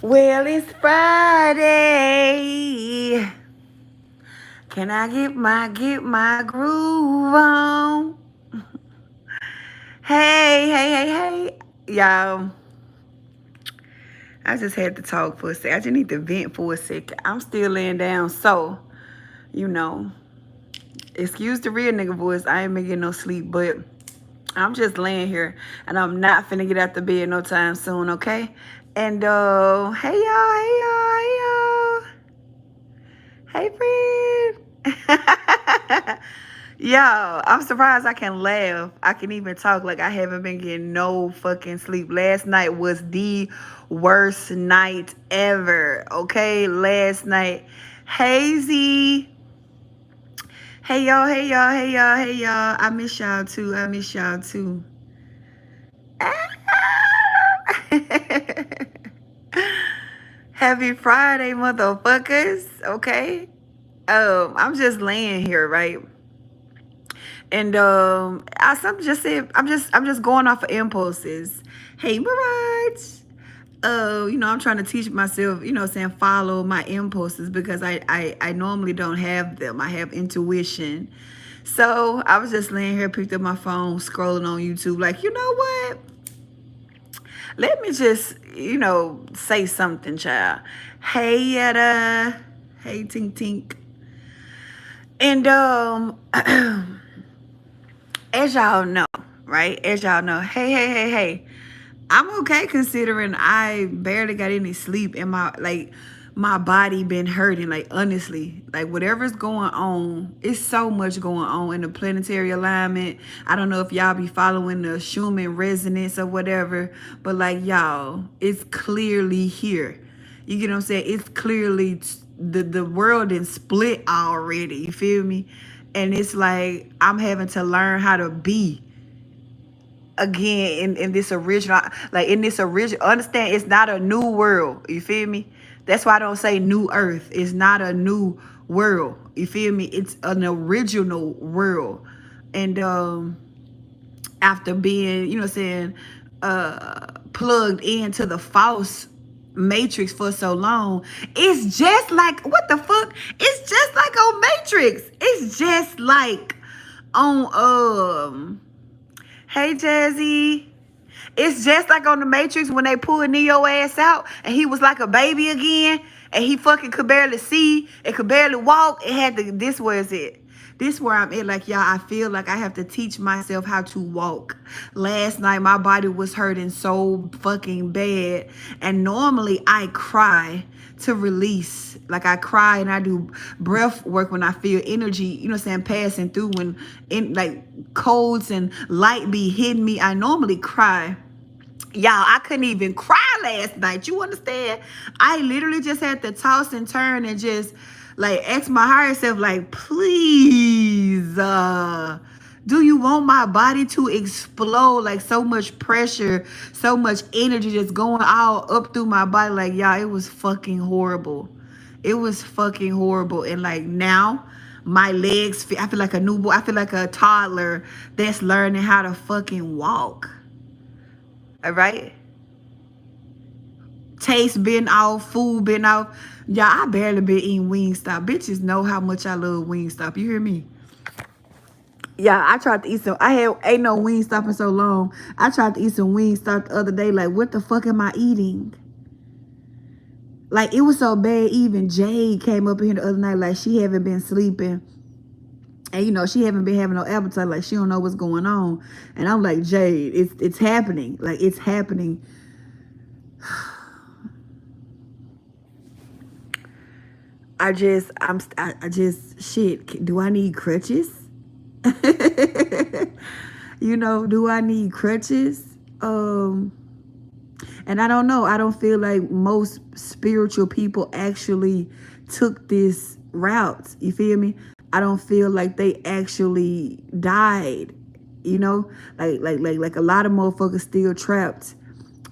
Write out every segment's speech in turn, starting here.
Well, it's Friday. Can I get my groove on? Hey. Y'all, I just had to talk for a second. I just need to vent for a second. I'm still laying down, so, you know, excuse the real nigga voice. I ain't been getting no sleep, but I'm just laying here and I'm not finna get out the bed no time soon, okay? And hey friend. Yo, I'm surprised I can laugh. I can even talk like I haven't been getting no fucking sleep. Last night was the worst night ever. Okay, last night. Hazy. Hey y'all. I miss y'all too. Happy Friday, motherfuckers. Okay. I'm just laying here, right? And I something just said I'm just going off of impulses. Hey, Mirage. I'm trying to teach myself, saying follow my impulses because I normally don't have them. I have intuition. So I was just laying here, picked up my phone, scrolling on YouTube, like, you know what? Let me just, say something, child. Hey, Yetta. Hey, Tink Tink. And as y'all know, right? As y'all know, hey. I'm okay considering I barely got any sleep and my body been hurting. Like, honestly, like whatever's going on, it's so much going on in the planetary alignment. I don't know if y'all be following the Schumann resonance or whatever, but like, y'all, it's clearly here. You get what I'm saying? It's clearly the world is split already. You feel me? And it's like I'm having to learn how to be again in this original, understand it's not a new world. You feel me? That's why I don't say new earth. It's not a new world. You feel me? It's an original world. And after being, plugged into the false matrix for so long, it's just like, what the fuck? It's just like on Matrix. It's just like on hey Jazzy. It's just like on the Matrix when they pulled Neo ass out and he was like a baby again and he fucking could barely see and could barely walk. It had to, this was it. This where I'm at. Like, y'all, I feel like I have to teach myself how to walk. Last night, my body was hurting so fucking bad. And normally I cry to release. Like, I cry and I do breath work when I feel energy, passing through when like colds and light be hitting me. I normally cry. Y'all, I couldn't even cry last night. You understand? I literally just had to toss and turn and just like ask my higher self, like, please, do you want my body to explode? Like, so much pressure, so much energy just going all up through my body. Like, y'all, it was fucking horrible. It was fucking horrible. And like now, my legs, I feel like a newborn. I feel like a toddler that's learning how to fucking walk. All right. Taste been off, food been off. Y'all, I barely been eating Wingstop. Bitches know how much I love Wingstop. You hear me? Yeah, I tried to eat some. Ain't no Wingstop in so long. I tried to eat some Wingstop the other day. Like, what the fuck am I eating? Like, it was so bad. Even Jade came up in here the other night. Like, she haven't been sleeping. And she haven't been having no appetite. Like, she don't know what's going on. And I'm like, Jade, it's happening. Like, it's happening. I just shit. Do I need crutches? Do I need crutches? And I don't know. I don't feel like most spiritual people actually took this route. You feel me? I don't feel like they actually died. Like a lot of motherfuckers still trapped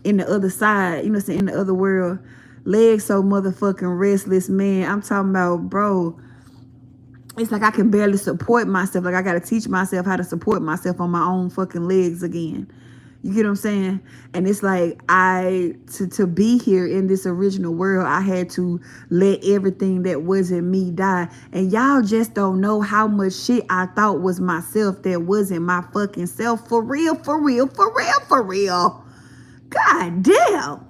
in the other side, in the other world. Legs so motherfucking restless, man. I'm talking about, bro. It's like I can barely support myself. Like, I got to teach myself how to support myself on my own fucking legs again. You get what I'm saying? And it's like to be here in this original world, I had to let everything that wasn't me die. And y'all just don't know how much shit I thought was myself that wasn't my fucking self. For real, for real, for real, for real. God damn.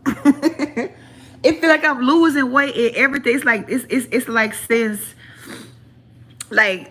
It feel like I'm losing weight and everything. It's like it's like since like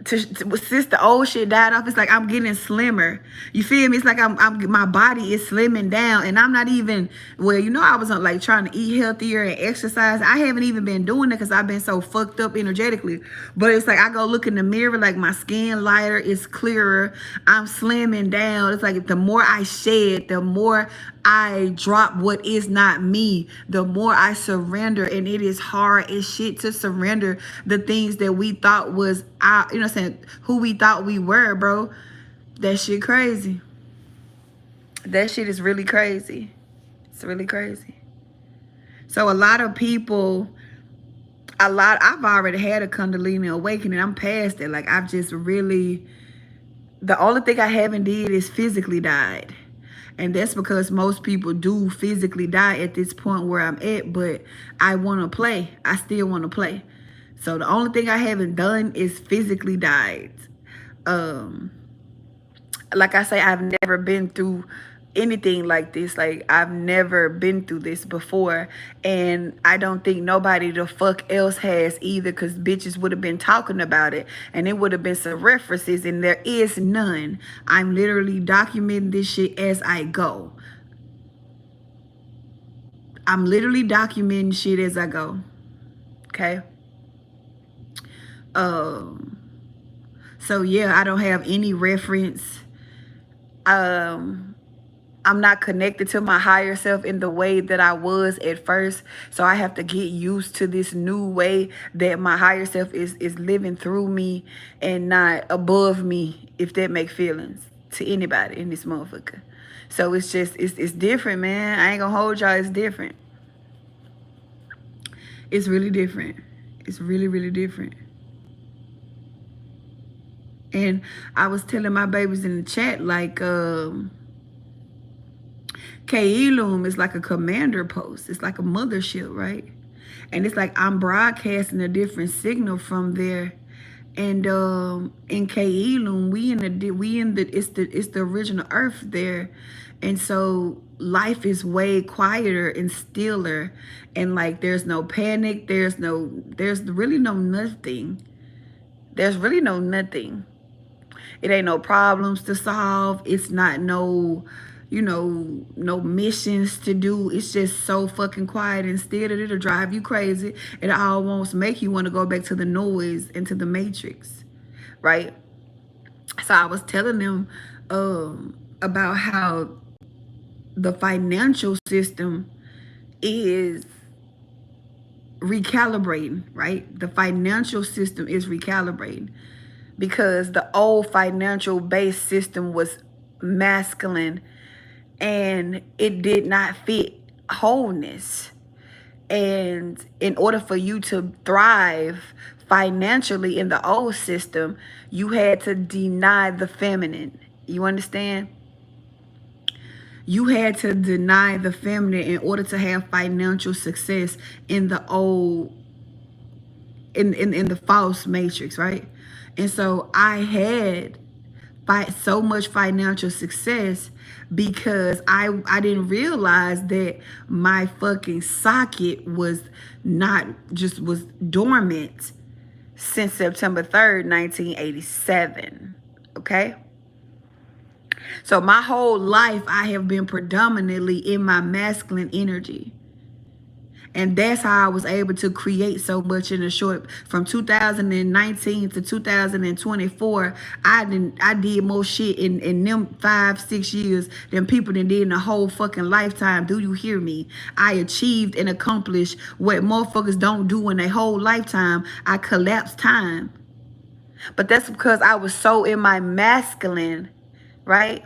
since the old shit died off, it's like I'm getting slimmer. You feel me? It's like I'm my body is slimming down, and I'm not even, well, you know, I was like trying to eat healthier and exercise. I haven't even been doing it because I've been so fucked up energetically. But it's like I go look in the mirror, like my skin lighter, it's clearer. I'm slimming down. It's like the more I shed, the more I drop what is not me, the more I surrender. And it is hard as shit to surrender the things that we thought was our, you know what I'm saying, who we thought we were, bro. That shit crazy. That shit is really crazy. It's really crazy. So a lot of people, I've already had a Kundalini awakening. I'm past it. Like I've just really, the only thing I haven't did is physically died. And that's because most people do physically die at this point where I'm at, but I want to play. I still want to play. So the only thing I haven't done is physically died. Like I say, I've never been through anything like this. Like I've never been through this before, and I don't think nobody the fuck else has either, because bitches would have been talking about it and it would have been some references, and there is none. I'm literally documenting this shit as I go. I'm literally documenting shit as I go. Okay. So yeah, I don't have any reference. I'm not connected to my higher self in the way that I was at first. So I have to get used to this new way that my higher self is living through me and not above me, if that make feelings to anybody in this motherfucker. So it's just, it's different, man. I ain't gonna hold y'all. It's different. It's really different. It's really, really different. And I was telling my babies in the chat, like, Kailum is like a commander post. It's like a mothership, right? And it's like I'm broadcasting a different signal from there. And in Kailum, it's the original Earth there. And so life is way quieter and stiller. And like there's no panic. There's really no nothing. There's really no nothing. It ain't no problems to solve. It's not no, you know, no missions to do. It's just so fucking quiet and still that it'll drive you crazy. It almost make you want to go back to the noise and to the matrix, right? So I was telling them about how the financial system is recalibrating, right? The financial system is recalibrating, because the old financial based system was masculine and it did not fit wholeness. And in order for you to thrive financially in the old system, you had to deny the feminine. You understand? You had to deny the feminine in order to have financial success in the old, in the false matrix, right? And so I had so much financial success because I didn't realize that my fucking socket was dormant since September 3rd, 1987. Okay? So my whole life I have been predominantly in my masculine energy. And that's how I was able to create so much in a short, from 2019 to 2024. I did more shit in them 5-6 years than people did in a whole fucking lifetime. Do you hear me? I achieved and accomplished what motherfuckers don't do in their whole lifetime. I collapsed time. But that's because I was so in my masculine, right?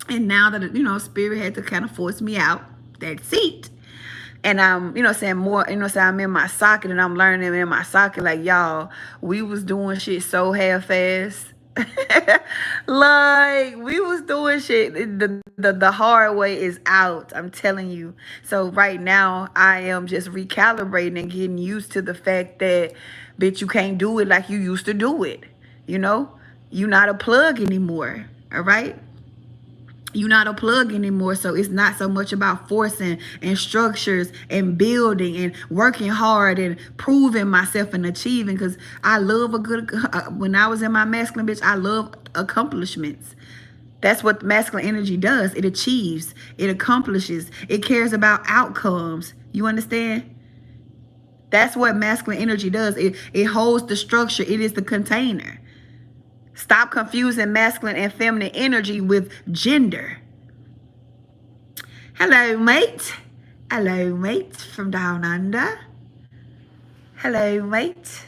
And now that, you know, spirit had to kind of force me out that seat. And I'm, you know, saying more, you know, saying I'm in my socket and I'm learning in my socket. Like, y'all, we was doing shit so half-assed. Like we was doing shit. The hard way is out. I'm telling you. So right now I am just recalibrating and getting used to the fact that, bitch, you can't do it like you used to do it. You know, you not a plug anymore. All right. You're not a plug anymore, so it's not so much about forcing and structures and building and working hard and proving myself and achieving, because I love a good when I was in my masculine, bitch, I love accomplishments. That's what masculine energy does. It achieves, it accomplishes, it cares about outcomes. You understand? That's what masculine energy does. It holds the structure. It is the container. Stop confusing masculine and feminine energy with gender. Hello, mate. Hello, mate from down under. Hello, mate.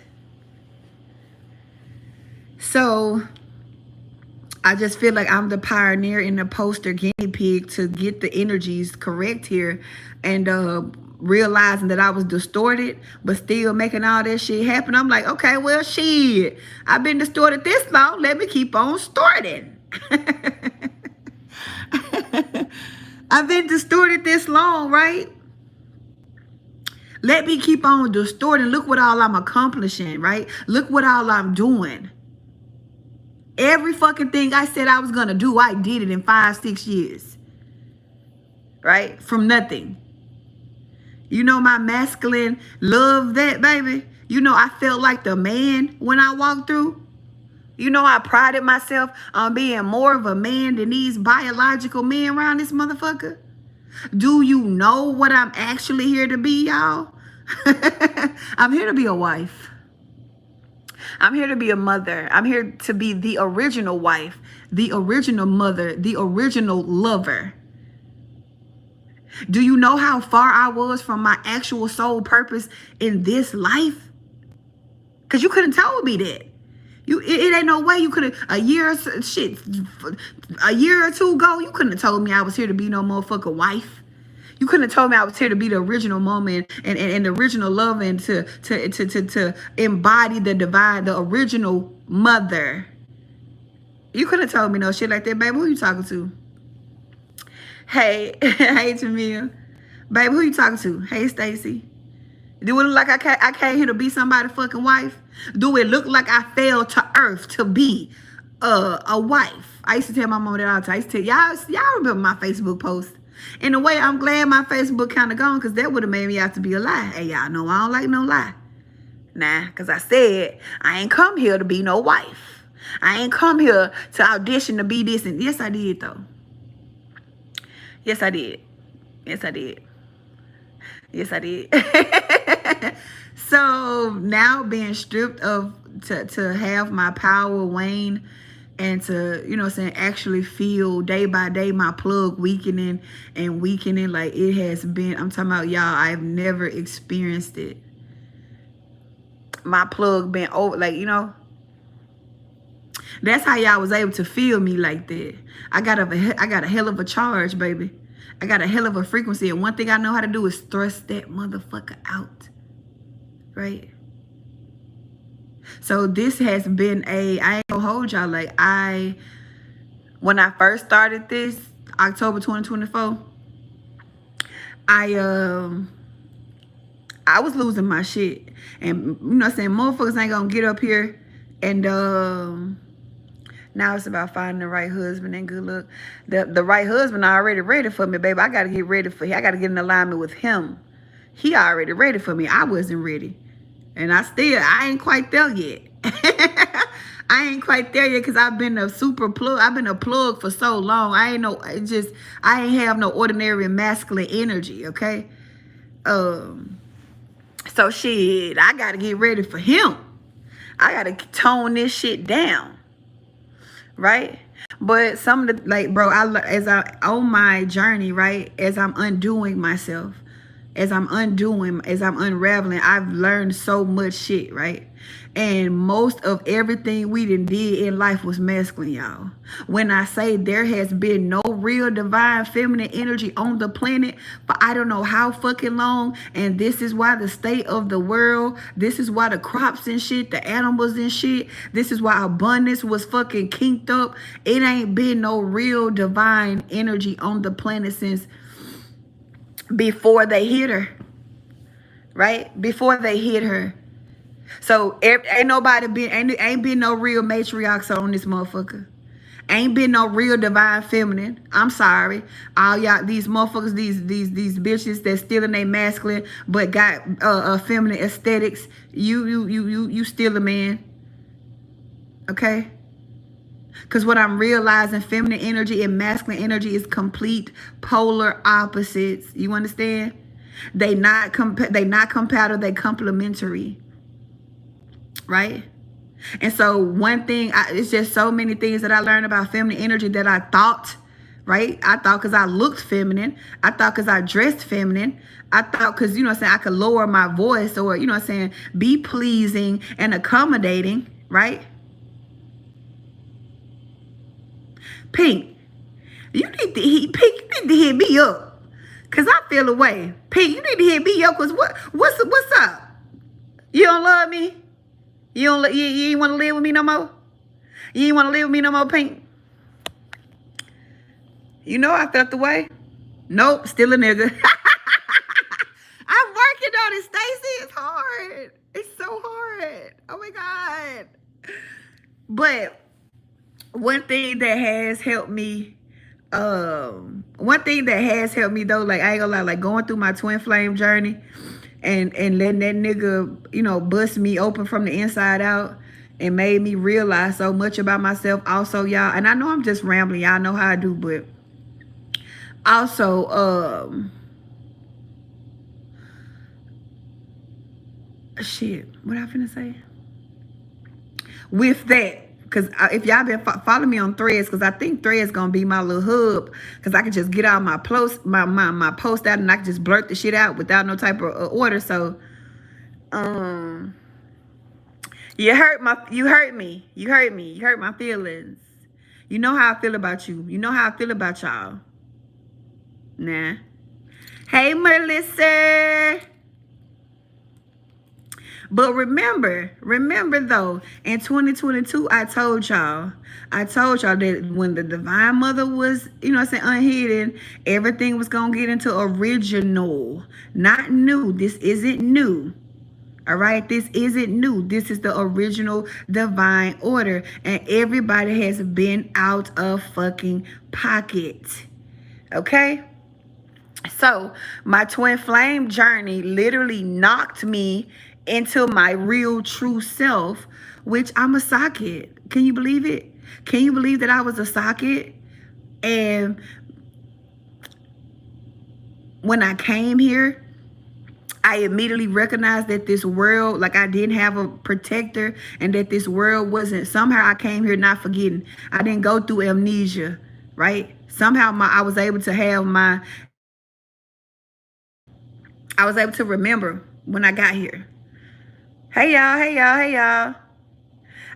So I just feel like I'm the pioneer and the poster guinea pig to get the energies correct here, and realizing that I was distorted but still making all that shit happen. I'm like, okay, well, shit, I've been distorted this long, let me keep on distorting. I've been distorted this long, right? Let me keep on distorting. Look what all I'm accomplishing, right? Look what all I'm doing. Every fucking thing I said I was gonna do, I did it in 5-6 years, right? From nothing. You know, my masculine love that, baby. You know, I felt like the man when I walked through. You know, I prided myself on being more of a man than these biological men around this motherfucker. Do you know what I'm actually here to be, y'all? I'm here to be a wife. I'm here to be a mother. I'm here to be the original wife, the original mother, the original lover. Do you know how far I was from my actual soul purpose in this life? Because you couldn't tell me that. It ain't no way you could have, a year or two ago, you couldn't have told me I was here to be no motherfucking wife. You couldn't have told me I was here to be the original moment and the original love, and to embody the divine, the original mother. You couldn't have told me no shit like that, baby. Who you talking to? Hey, hey, Jamil. Baby, who you talking to? Hey, Stacy. Do it look like I came here to be somebody's fucking wife? Do it look like I fell to earth to be a wife? I used to tell my mom that all the time. I used to tell y'all remember my Facebook post. In a way, I'm glad my Facebook kind of gone, because that would have made me out to be a lie. Hey, y'all know I don't like no lie. Nah, because I said I ain't come here to be no wife. I ain't come here to audition to be this. And yes, I did, though. Yes, I did. Yes, I did. Yes, I did. So now being stripped of to have my power wane, and to, you know what I'm saying, actually feel day by day my plug weakening and weakening, like it has been, I'm talking about, y'all, I've never experienced it. My plug been over, like, you know, that's how y'all was able to feel me like that. I got a hell of a charge, baby. I got a hell of a frequency, and one thing I know how to do is thrust that motherfucker out, right? So this has been I ain't gonna hold y'all, like when I first started this, October 2024, I was losing my shit. And you know what I'm saying, motherfuckers ain't gonna get up here and now it's about finding the right husband and good luck. The right husband already ready for me, baby. I gotta get ready for him. I gotta get in alignment with him. He already ready for me. I wasn't ready. And I ain't quite there yet. I ain't quite there yet, because I've been a super plug. I've been a plug for so long. I ain't have no ordinary masculine energy, okay? So shit, I gotta get ready for him. I gotta tone this shit down, right? But some of the, like, bro, as I on my journey, right, as I'm undoing myself, as I'm undoing, as I'm unraveling, I've learned so much shit, right? And most of everything we done did in life was masculine, y'all. When I say there has been no real divine feminine energy on the planet for I don't know how fucking long, and this is why the state of the world, this is why the crops and shit, the animals and shit, this is why abundance was fucking kinked up. It ain't been no real divine energy on the planet since before they hit her, right? Before they hit her. So ain't nobody been, ain't been no real matriarchs on this motherfucker. Ain't been no real divine feminine. I'm sorry, all y'all, these motherfuckers, these bitches that still in their masculine but got feminine aesthetics. You still a man, okay? Because what I'm realizing, feminine energy and masculine energy is complete polar opposites. You understand? They not compatible. They complementary, right? And so one thing, it's just so many things that I learned about feminine energy that I thought, right? I thought because I looked feminine. I thought because I dressed feminine. I thought because, you know what I'm saying, I could lower my voice or, you know what I'm saying, be pleasing and accommodating, right? Pink, you need to hit me up, cause I feel away. Pink, you need to hit me up, cause what's up? You don't love me? You ain't want to live with me no more? You ain't want to live with me no more, Pink? You know I felt the way. Nope, still a nigga. I'm working on it, Stacey. It's hard. It's so hard. Oh my God. But one thing that has helped me, though, like I ain't gonna lie, like going through my twin flame journey and letting that nigga, you know, bust me open from the inside out and made me realize so much about myself. Also, y'all, and I know I'm just rambling, y'all know how I do, but also, shit, what I finna say? With that, because if y'all been following me on Threads, because I think Threads gonna be my little hub, because I can just get out my post, my post out, and I can just blurt the shit out without no type of order. So, you hurt me, you hurt my feelings. You know how I feel about you. You know how I feel about y'all. Nah. Hey, Melissa. But remember though, in 2022, I told y'all that when the divine mother was, you know what I'm saying, unhidden, everything was going to get into original, not new. This isn't new. All right, this isn't new. This is the original divine order, and everybody has been out of fucking pocket. Okay? So my twin flame journey literally knocked me into my real true self, which I'm a socket. Can you believe it? Can you believe that I was a socket? And when I came here, I immediately recognized that this world, like I didn't have a protector, and that this world wasn't, somehow I came here not forgetting. I didn't go through amnesia, right? Somehow I was able to remember when I got here. Hey y'all.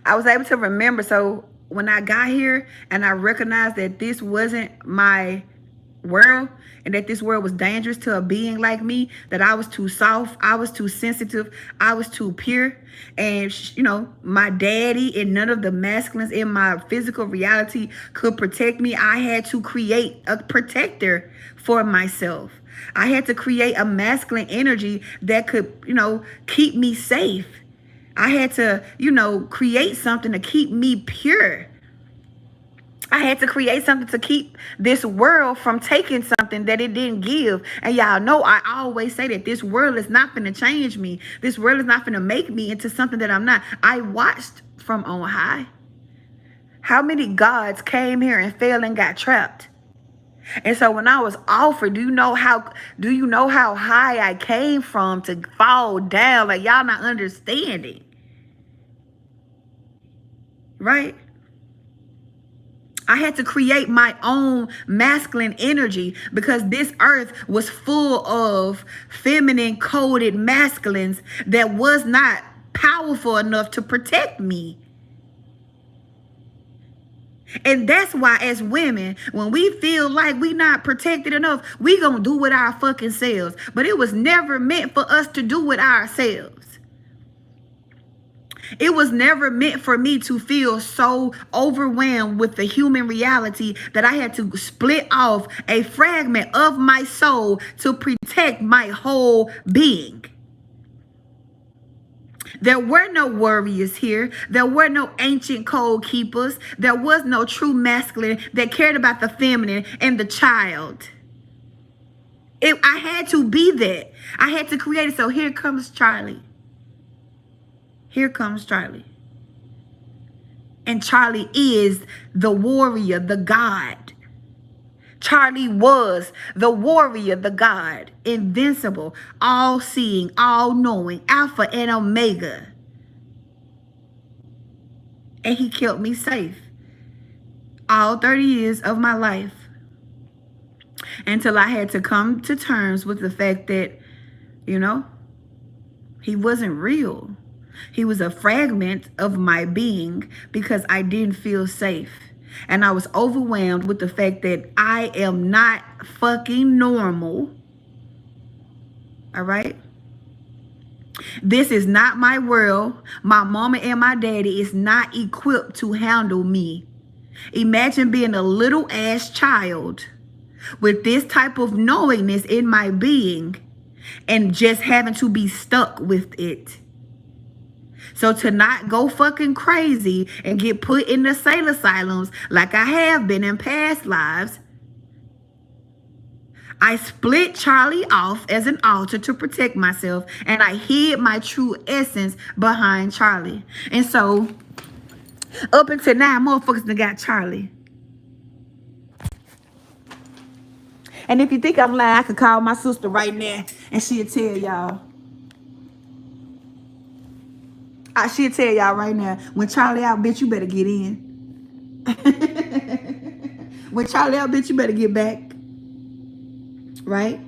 I was able to remember. So when I got here and I recognized that this wasn't my world and that this world was dangerous to a being like me, that I was too soft, I was too sensitive, I was too pure. And, you know, my daddy and none of the masculines in my physical reality could protect me. I had to create a protector for myself. I had to create a masculine energy that could, you know, keep me safe. I had to, you know, create something to keep me pure. I had to create something to keep this world from taking something that it didn't give. And y'all know I always say that this world is not going to change me. This world is not going to make me into something that I'm not. I watched from on high. How many gods came here and fell and got trapped? And so when I was offered, do you know how high I came from to fall down? Like, y'all not understanding. Right? I had to create my own masculine energy because this earth was full of feminine coded masculines that was not powerful enough to protect me. And that's why as women, when we feel like we not protected enough, we gonna do with our fucking selves. But it was never meant for us to do with ourselves. It was never meant for me to feel so overwhelmed with the human reality that I had to split off a fragment of my soul to protect my whole being. There were no warriors here. There were no ancient code keepers. There was no true masculine that cared about the feminine and the child. I had to be that. I had to create it. So here comes Charlie. Here comes Charlie. And Charlie is the warrior, the God. Charlie was the warrior, the God, invincible, all-seeing, all-knowing, Alpha and Omega. And he kept me safe all 30 years of my life until I had to come to terms with the fact that, you know, he wasn't real. He was a fragment of my being because I didn't feel safe. And I was overwhelmed with the fact that I am not fucking normal. All right? This is not my world. My mama and my daddy is not equipped to handle me. Imagine being a little ass child with this type of knowingness in my being and just having to be stuck with it. So to not go fucking crazy and get put in the sane asylums like I have been in past lives, I split Charlie off as an altar to protect myself, and I hid my true essence behind Charlie. And so up until now, motherfuckers done got Charlie. And if you think I'm lying, I could call my sister right now and she'll tell y'all. She'll tell y'all right now, when Charlie out, bitch, you better get in. When Charlie out, bitch, you better get back. Right?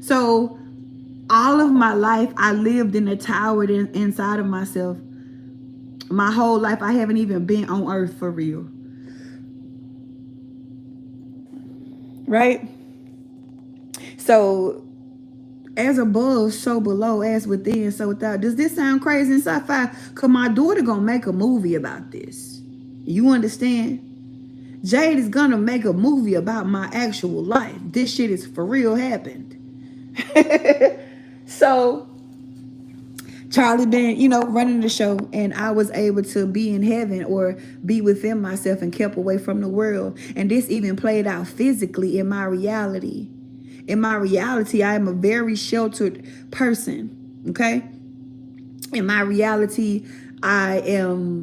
So, all of my life, I lived in a tower inside of myself. My whole life, I haven't even been on earth for real. Right? So, as above, so below, as within, so without. Does this sound crazy and sci-fi? Because my daughter gonna make a movie about this. You understand? Jade is gonna make a movie about my actual life. This shit is for real happened. So, Charlie been, you know, running the show, and I was able to be in heaven or be within myself and kept away from the world. And this even played out physically in my reality. In my reality, I am a very sheltered person, okay? In my reality, I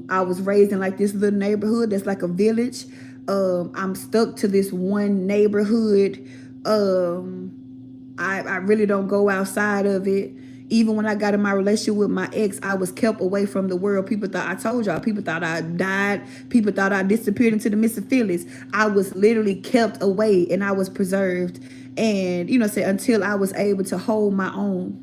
was raised in like this little neighborhood that's like a village. I'm stuck to this one neighborhood. I really don't go outside of it. Even when I got in my relationship with my ex, I was kept away from the world. People thought, I told y'all, people thought I died. People thought I disappeared into the Mississippi. I was literally kept away and I was preserved. And, you know, say until I was able to hold my own.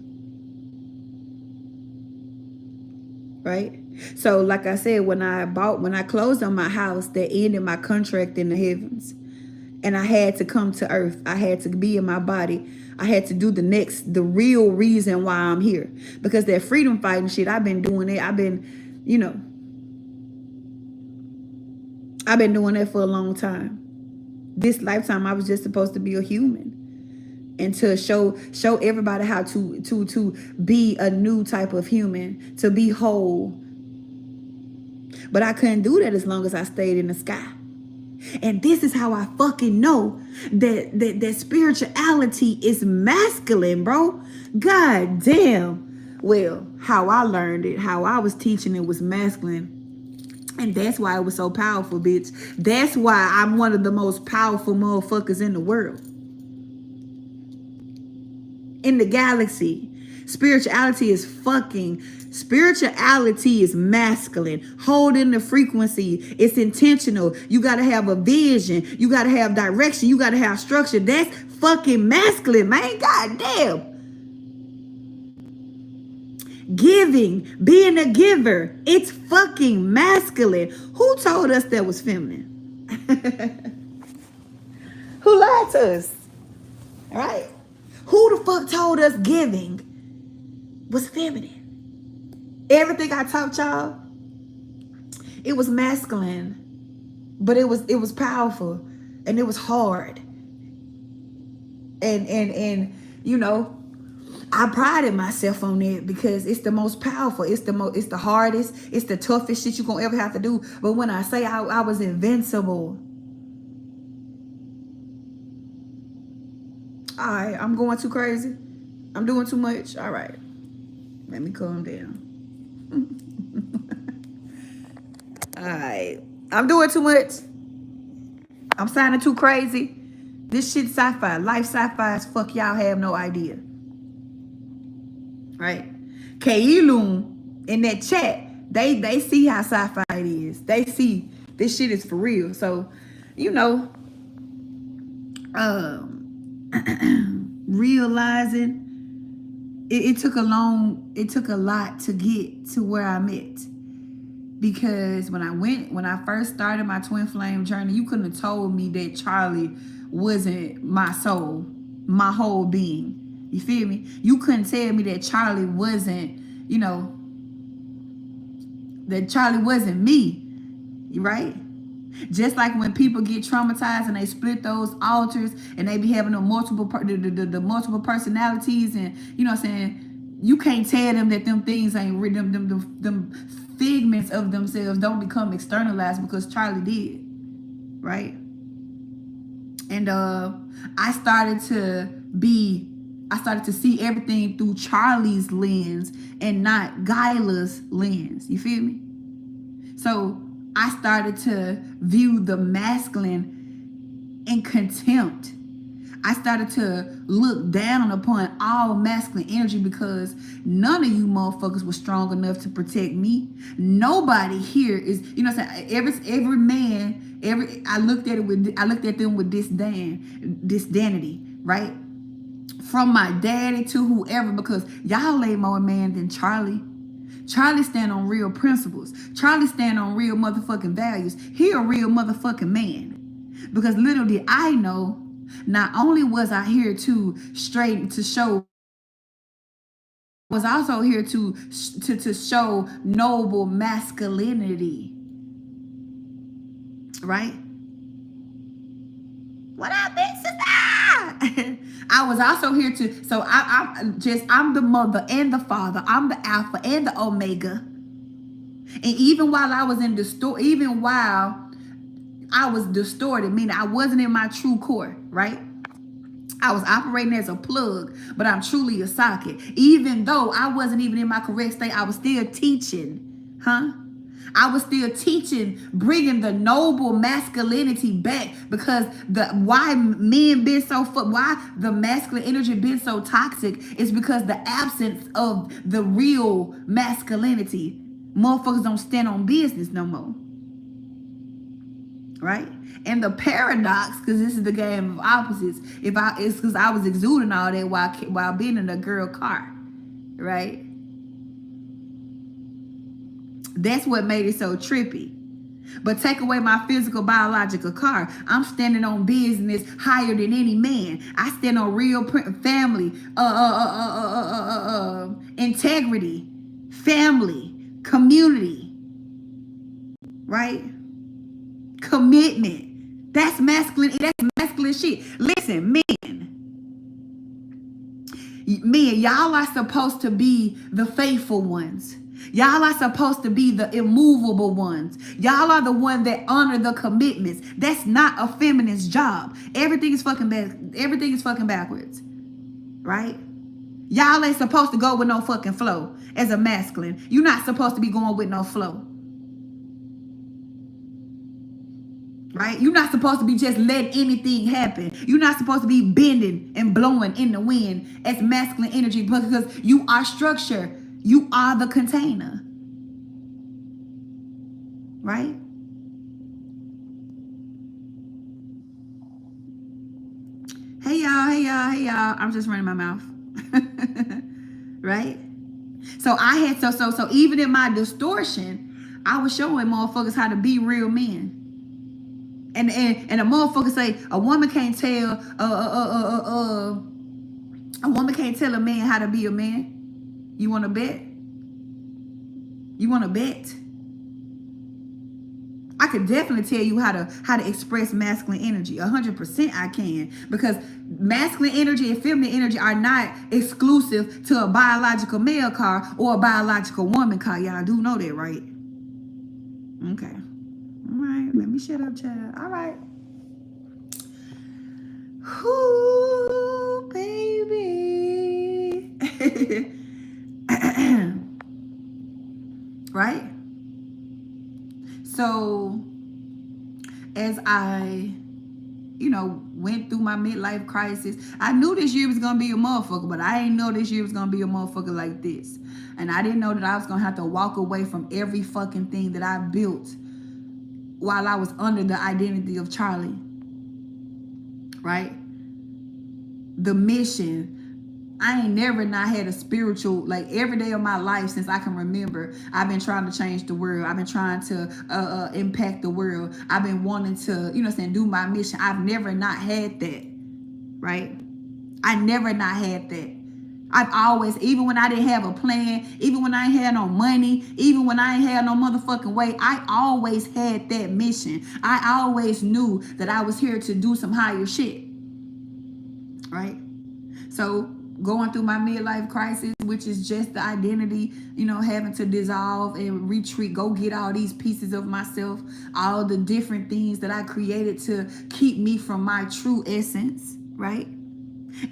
Right? So, like I said, when I closed on my house, that ended my contract in the heavens. And I had to come to earth. I had to be in my body. I had to do the real reason why I'm here. Because that freedom fighting shit, I've been doing it. I've been doing that for a long time. This lifetime, I was just supposed to be a human. And to show everybody how to be a new type of human, to be whole. But I couldn't do that as long as I stayed in the sky. And this is how I fucking know that spirituality is masculine, bro. God damn. Well, how I learned it, how I was teaching it was masculine. And that's why it was so powerful, bitch. That's why I'm one of the most powerful motherfuckers in the world. In the galaxy. Spirituality is masculine. Holding the frequency. It's intentional. You got to have a vision. You got to have direction. You got to have structure. That's fucking masculine, man. Goddamn. Giving, being a giver. It's fucking masculine. Who told us that was feminine? Who lied to us? All right. Who the fuck told us giving was feminine? Everything I taught y'all, it was masculine, but it was powerful, and it was hard. And you know, I prided myself on it because it's the most powerful. It's the hardest. It's the toughest shit you gonna ever have to do. But when I say I was invincible. All right, I'm going too crazy. I'm doing too much. All right, let me calm down. All right, I'm doing too much. I'm sounding too crazy. This shit sci-fi. Life sci-fi as fuck. Y'all have no idea. Right? Kailun in that chat, they see how sci-fi it is. They see this shit is for real. So, you know, realizing it took a lot to get to where I'm at. Because when I first started my twin flame journey, you couldn't have told me that Charlie wasn't my soul, my whole being. You feel me? You couldn't tell me that Charlie wasn't, you know, that Charlie wasn't me, right? Just like when people get traumatized and they split those alters and they be having the multiple personalities, and you know what I'm saying, you can't tell them that them things ain't real. Them figments of themselves don't become externalized, because Charlie did, right? And I started to see everything through Charlie's lens and not Gyla's lens. You feel me? So I started to view the masculine in contempt. I started to look down upon all masculine energy, because none of you motherfuckers was strong enough to protect me. Nobody here is, you know what I'm saying? Every man, I looked at them with disdainity, right? From my daddy to whoever, because y'all ain't more man than Charlie. Charlie stand on real principles. Charlie stand on real motherfucking values. He a real motherfucking man. Because little did I know, not only was I here to show, was also here to show noble masculinity. Right? What up, big sister? I was also here to, so I'm the mother and the father. I'm the alpha and the omega. And even while I was distorted, meaning I wasn't in my true core, right? I was operating as a plug, but I'm truly a socket. Even though I wasn't even in my correct state, I was still teaching, I was still teaching, bringing the noble masculinity back, because why the masculine energy been so toxic is because the absence of the real masculinity. Motherfuckers don't stand on business no more. Right? And the paradox, because this is the game of opposites, it's because I was exuding all that while being in a girl car. Right? That's what made it so trippy. But take away my physical biological car, I'm standing on business higher than any man. I stand on real family, integrity, family, community, right? Commitment. That's masculine. That's masculine shit. Listen, men, y'all are supposed to be the faithful ones. Y'all are supposed to be the immovable ones. Y'all are the one that honor the commitments. That's not a feminist's job. Everything is fucking backwards. Right? Y'all ain't supposed to go with no fucking flow as a masculine. You're not supposed to be going with no flow. Right? You're not supposed to be just letting anything happen. You're not supposed to be bending and blowing in the wind as masculine energy, because you are structure. You are the container. Right? Hey y'all, hey y'all, hey y'all. I'm just running my mouth. Right? So I had so even in my distortion, I was showing motherfuckers how to be real men. And a motherfucker say a woman can't tell a woman can't tell a man how to be a man. You want to bet? You want to bet? I could definitely tell you how to express masculine energy. 100% I can, because masculine energy and feminine energy are not exclusive to a biological male car or a biological woman car. Y'all do know that, right? Okay. All right. Let me shut up, child. All right. Ooh, baby. Right? So as I, went through my midlife crisis, I knew this year was going to be a motherfucker, but I didn't know this year was going to be a motherfucker like this. And I didn't know that I was going to have to walk away from every fucking thing that I built while I was under the identity of Charlie. Right? The mission. I ain't never not had a spiritual, like every day of my life since I can remember, I've been trying to change the world. I've been trying to impact the world. I've been wanting to, do my mission. I've never not had that, right? I never not had that. I've always, even when I didn't have a plan, even when I ain't had no money, even when I ain't had no motherfucking way, I always had that mission. I always knew that I was here to do some higher shit, right? So going through my midlife crisis, which is just the identity, having to dissolve and retreat, go get all these pieces of myself, all the different things that I created to keep me from my true essence, right?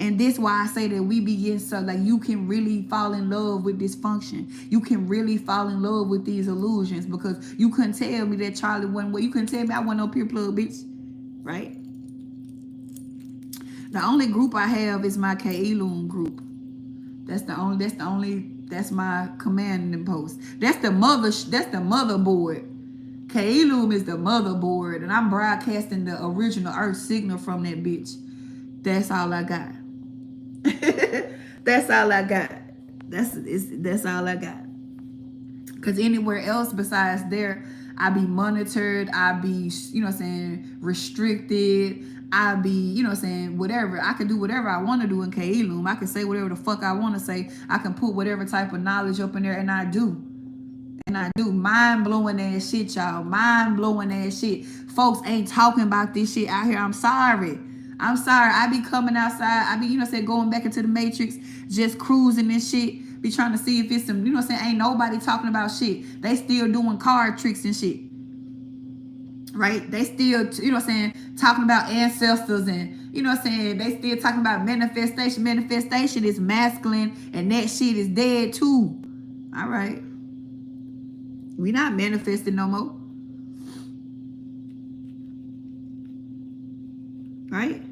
And this why I say that we begin, so like you can really fall in love with dysfunction. You can really fall in love with these illusions, because you couldn't tell me that Charlie wasn't what you couldn't tell me I wasn't no pure plug bitch, right? The only group I have is my Kailun group. That's my commanding post. That's the motherboard. Kailun is the motherboard, and I'm broadcasting the original Earth signal from that bitch. That's all I got. That's all I got. That's all I got. Cause anywhere else besides there, I be monitored, I be, restricted, I be, whatever. I can do whatever I want to do in Kailum. I can say whatever the fuck I want to say. I can put whatever type of knowledge up in there, and I do. Mind-blowing ass shit, y'all. Mind-blowing ass shit. Folks ain't talking about this shit out here. I'm sorry. I be coming outside. I be, going back into the matrix, just cruising and shit. Be trying to see if it's some, ain't nobody talking about shit. They still doing card tricks and shit. Right? They still, talking about ancestors and, they still talking about manifestation. Manifestation is masculine, and that shit is dead too. All right. We not manifesting no more. Right?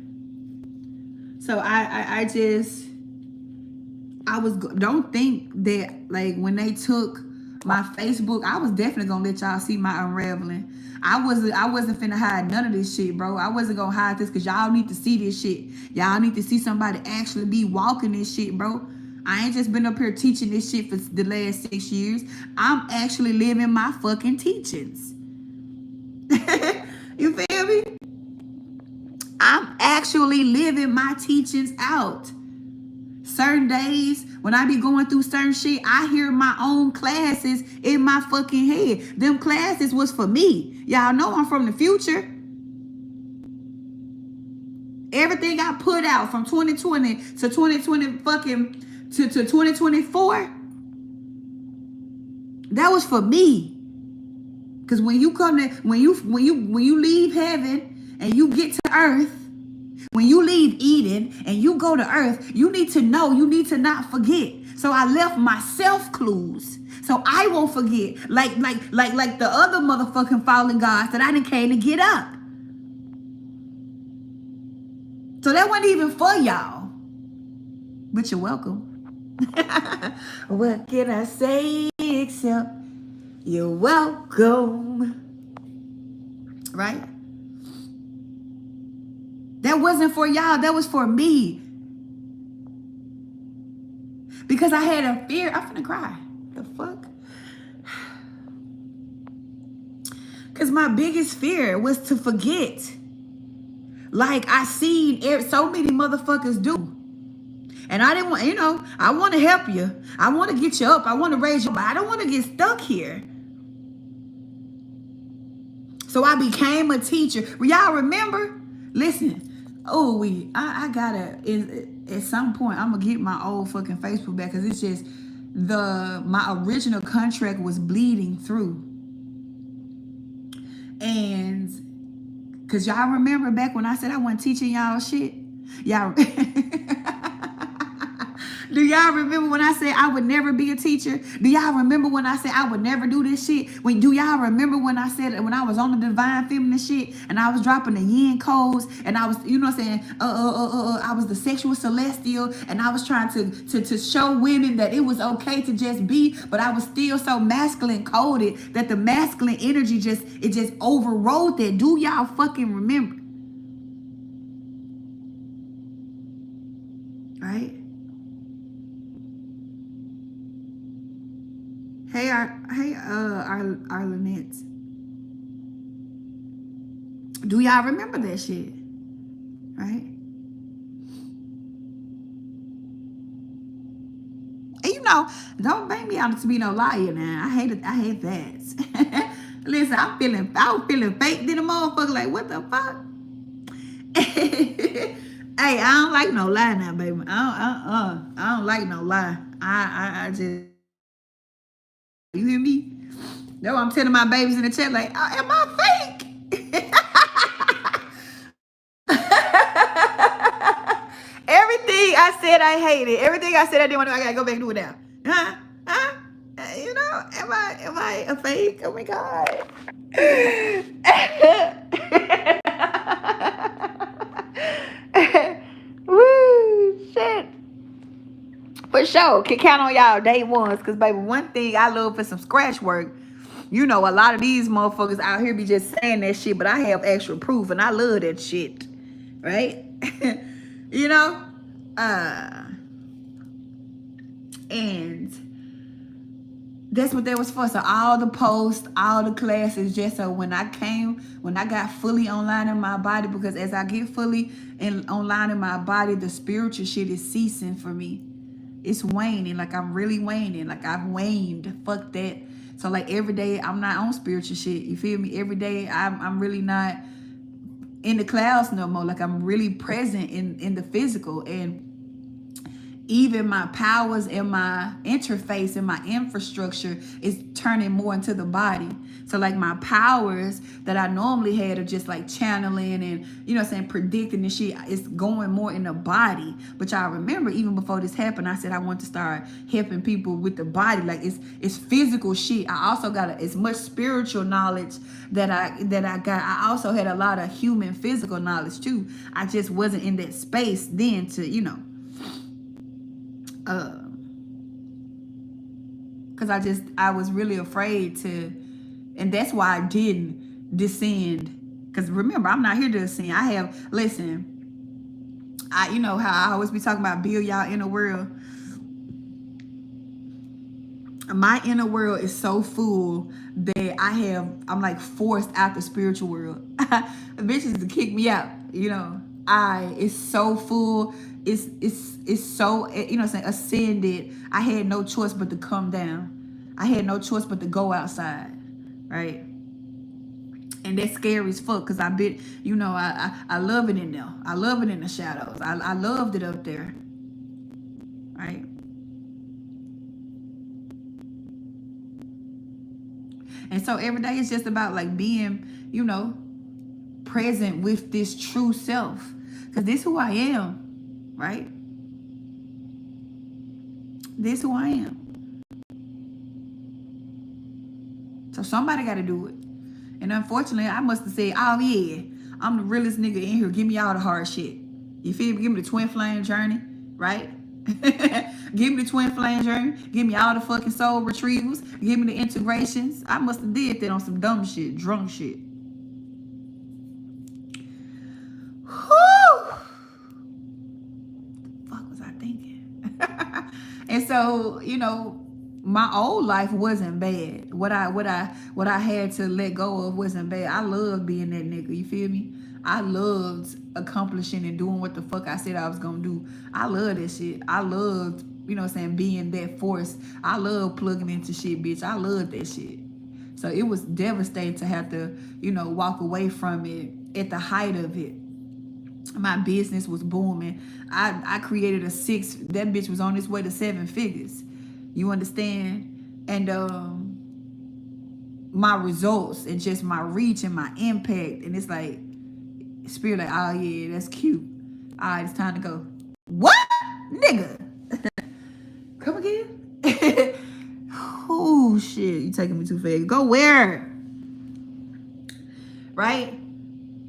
So don't think that like when they took my Facebook, I was definitely gonna let y'all see my unraveling. I wasn't finna hide none of this shit, bro. I wasn't gonna hide this, because y'all need to see this shit. Y'all need to see somebody actually be walking this shit, bro. I ain't just been up here teaching this shit for the last 6 years. I'm actually living my fucking teachings. You feel me? I'm actually living my teachings out. Certain days when I be going through certain shit, I hear my own classes in my fucking head. Them classes was for me. Y'all know I'm from the future. Everything I put out from 2020 to 2020 fucking to 2024, that was for me. Cause when you leave heaven and you get to earth, when you leave Eden and you go to earth, you need to know, you need to not forget. So I left myself clues, so I won't forget. Like the other motherfucking fallen gods that I done came to get up. So that wasn't even for y'all. But you're welcome. What can I say except you're welcome? Right? That wasn't for y'all. That was for me. Because I had a fear. I'm finna cry. The fuck? Because my biggest fear was to forget. Like I seen so many motherfuckers do. And I didn't want, I want to help you. I want to get you up. I want to raise you, but I don't want to get stuck here. So I became a teacher. Y'all remember? Listen, I gotta, at some point, I'm gonna get my old fucking Facebook back, because it's just, my original contract was bleeding through. And, because y'all remember back when I said I wasn't teaching y'all shit? Y'all, do y'all remember when I said I would never be a teacher? Do y'all remember when I said I would never do this shit? Do y'all remember when I said, when I was on the divine feminine shit and I was dropping the yin codes and I was, I was the sexual celestial, and I was trying to show women that it was okay to just be, but I was still so masculine coded that the masculine energy just overrode that. Do y'all fucking remember? Right? Hey, Arlenette. Do y'all remember that shit? Right? And don't make me out to be no liar now. I hate that. Listen, I was feeling fake than a motherfucker. Like, what the fuck? Hey, I don't like no lie now, baby. I don't like no lie. I just, you hear me? That's what I'm telling my babies in the chat, like, am I fake? Everything I said I hated. Everything I said I didn't want to, I gotta go back and do it now. Am I a fake? Oh my God. Woo, shit. For sure. Can count on y'all day ones. Because, baby, one thing I love for some scratch work, a lot of these motherfuckers out here be just saying that shit, but I have actual proof, and I love that shit. Right? And that's what that was for. So all the posts, all the classes, just so when I got fully online in my body, because as I get fully online in my body, the spiritual shit is ceasing for me. It's waning. Like, I'm really waning. Like, I've waned. Fuck that. So, like, every day I'm not on spiritual shit. You feel me? Every day I'm really not in the clouds no more. Like, I'm really present in the physical. And even my powers and my interface and my infrastructure is turning more into the body. So, like, my powers that I normally had of just like channeling and, predicting and shit, is going more in the body. But y'all remember, even before this happened, I said I want to start helping people with the body. Like, it's physical shit. I also got as much spiritual knowledge that I got. I also had a lot of human physical knowledge too. I just wasn't in that space then to, because I was really afraid to, and that's why I didn't descend. Because remember, I'm not here to ascend. How I always be talking about build y'all inner world. My inner world is so full that I'm like forced out the spiritual world. Bitches to kick me out, it's so full. It's so, ascended. I had no choice but to come down. I had no choice but to go outside, right? And that's scary as fuck, because I love it in there. I love it in the shadows. I loved it up there, right? And so every day it's just about like being, present with this true self. Because this is who I am, right? This is who I am. So somebody got to do it. And unfortunately, I must have said, oh yeah, I'm the realest nigga in here. Give me all the hard shit. You feel me? Give me the twin flame journey, right? Give me the twin flame journey. Give me all the fucking soul retrievals. Give me the integrations. I must have did that on some dumb shit, drunk shit. Whew. The fuck was I thinking? And so, you know, my old life wasn't bad. What I had to let go of wasn't bad. I loved being that nigga. You feel me? I loved accomplishing and doing what the fuck I said I was gonna do. I love that shit. I loved, you know what I'm saying, being that force. I love plugging into shit, bitch. I love that shit. So it was devastating to have to, you know, walk away from it at the height of it. My business was booming. I created a 6. That bitch was on its way to 7 figures. You understand? And my results and just my reach and my impact. And it's like, Spirit like, oh yeah, that's cute. All right, it's time to go. What? Nigga. Come again? Oh shit, you taking me too fast. Go where? Right?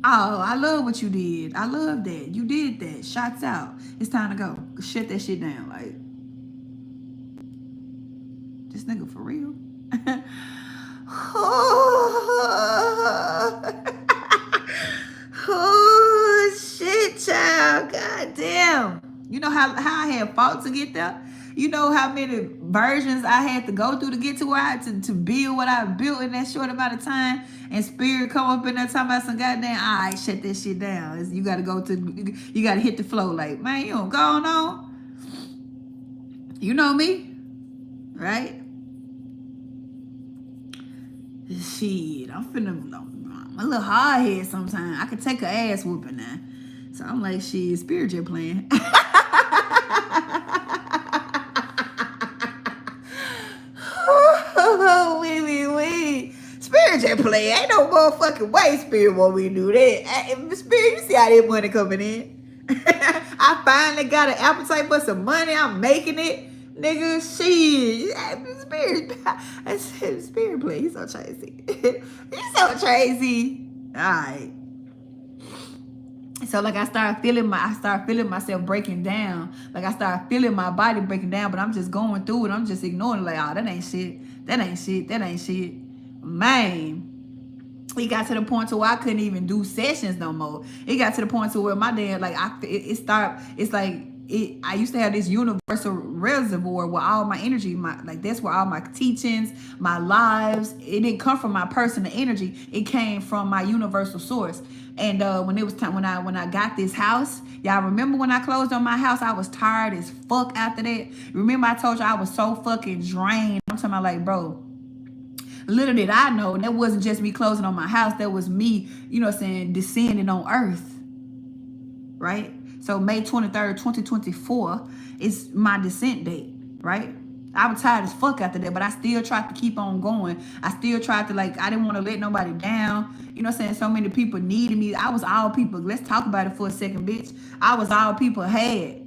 Oh, I love what you did. I love that. You did that. Shots out. It's time to go. Shut that shit down. Like, this nigga for real? Oh, shit, child. God damn. You know how I had fought to get there? You know how many versions I had to go through to get to where I to build what I built in that short amount of time, and Spirit come up in there talking about some goddamn, all right, shut that shit down. You gotta go to, you gotta hit the flow. Like, man, you don't go on. You know me, right? Shit, I'm a little hard head sometimes. I could take a ass whooping now. So I'm like, shit, Spirit just playing. Wee. Spirit just play. Ain't no motherfucking way Spirit want me to do that. Spirit, you see how that money coming in? I finally got an appetite for some money. I'm making it. Nigga, shit. Spirit play. He's so crazy. He's so crazy. Alright. So like I started feeling myself breaking down. Like I started feeling my body breaking down, but I'm just going through it. I'm just ignoring it. Like, oh, that ain't shit. Man, it got to the point to where I couldn't even do sessions no more. It got to the point to where my dad, like, I used to have this universal reservoir where all my energy, that's where all my teachings, my lives, it didn't come from my personal energy. It came from my universal source. And when it was time, when I got this house, y'all remember when I closed on my house, I was tired as fuck after that. Remember I told you I was so fucking drained. I'm talking about, like, bro, little did I know that wasn't just me closing on my house. That was me, you know what I'm saying, descending on earth. Right? So May 23rd, 2024 is my descent date, right? I was tired as fuck after that, but I still tried to keep on going. I still tried to, like, I didn't want to let nobody down. You know what I'm saying? So many people needed me. I was all people. Let's talk about it for a second, bitch. I was all people had.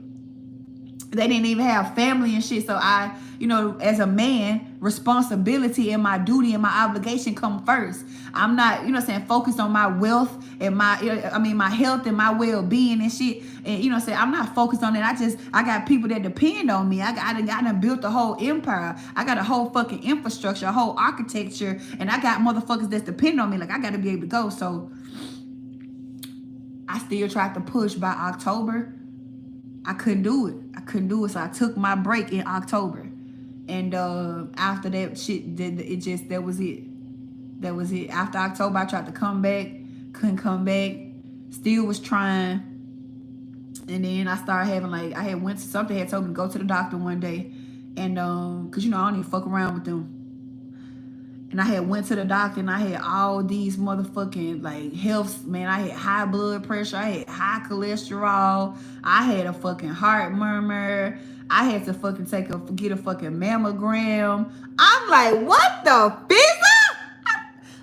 They didn't even have family and shit. So I, you know, as a man, responsibility and my duty and my obligation come first. I'm not, you know what I'm saying, focused on my wealth and my health and my well-being and shit. And, you know what I'm saying, I'm not focused on it. I got people that depend on me. I done built a whole empire. I got a whole fucking infrastructure, a whole architecture. And I got motherfuckers that's depend on me. Like, I got to be able to go. So I still tried to push. By October, I couldn't do it. So I took my break in October. And after that shit, that was it. After October, I tried to come back. Couldn't come back. Still was trying. And then I started having, something had told me to go to the doctor one day. And, cause you know, I don't even fuck around with them. And I had went to the doctor and I had all these motherfucking, like, health, man. I had high blood pressure. I had high cholesterol. I had a fucking heart murmur. I had to fucking get a fucking mammogram. I'm like, what the fuck?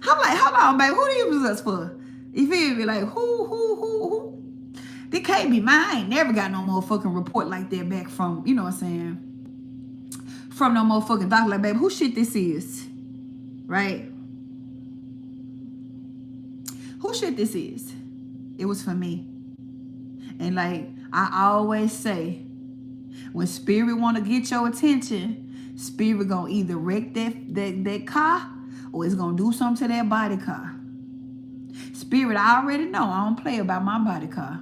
I'm like, hold on, babe. Who do you use us for? You feel me? Like, who? This can't be mine. I ain't never got no motherfucking report like that back from, you know what I'm saying, from no motherfucking doctor. Like, babe, who shit this is? Right? Who shit this is? It was for me. And, like, I always say, when spirit want to get your attention, spirit gonna either wreck that car, or it's gonna do something to that body car. Spirit, I already know I don't play about my body car.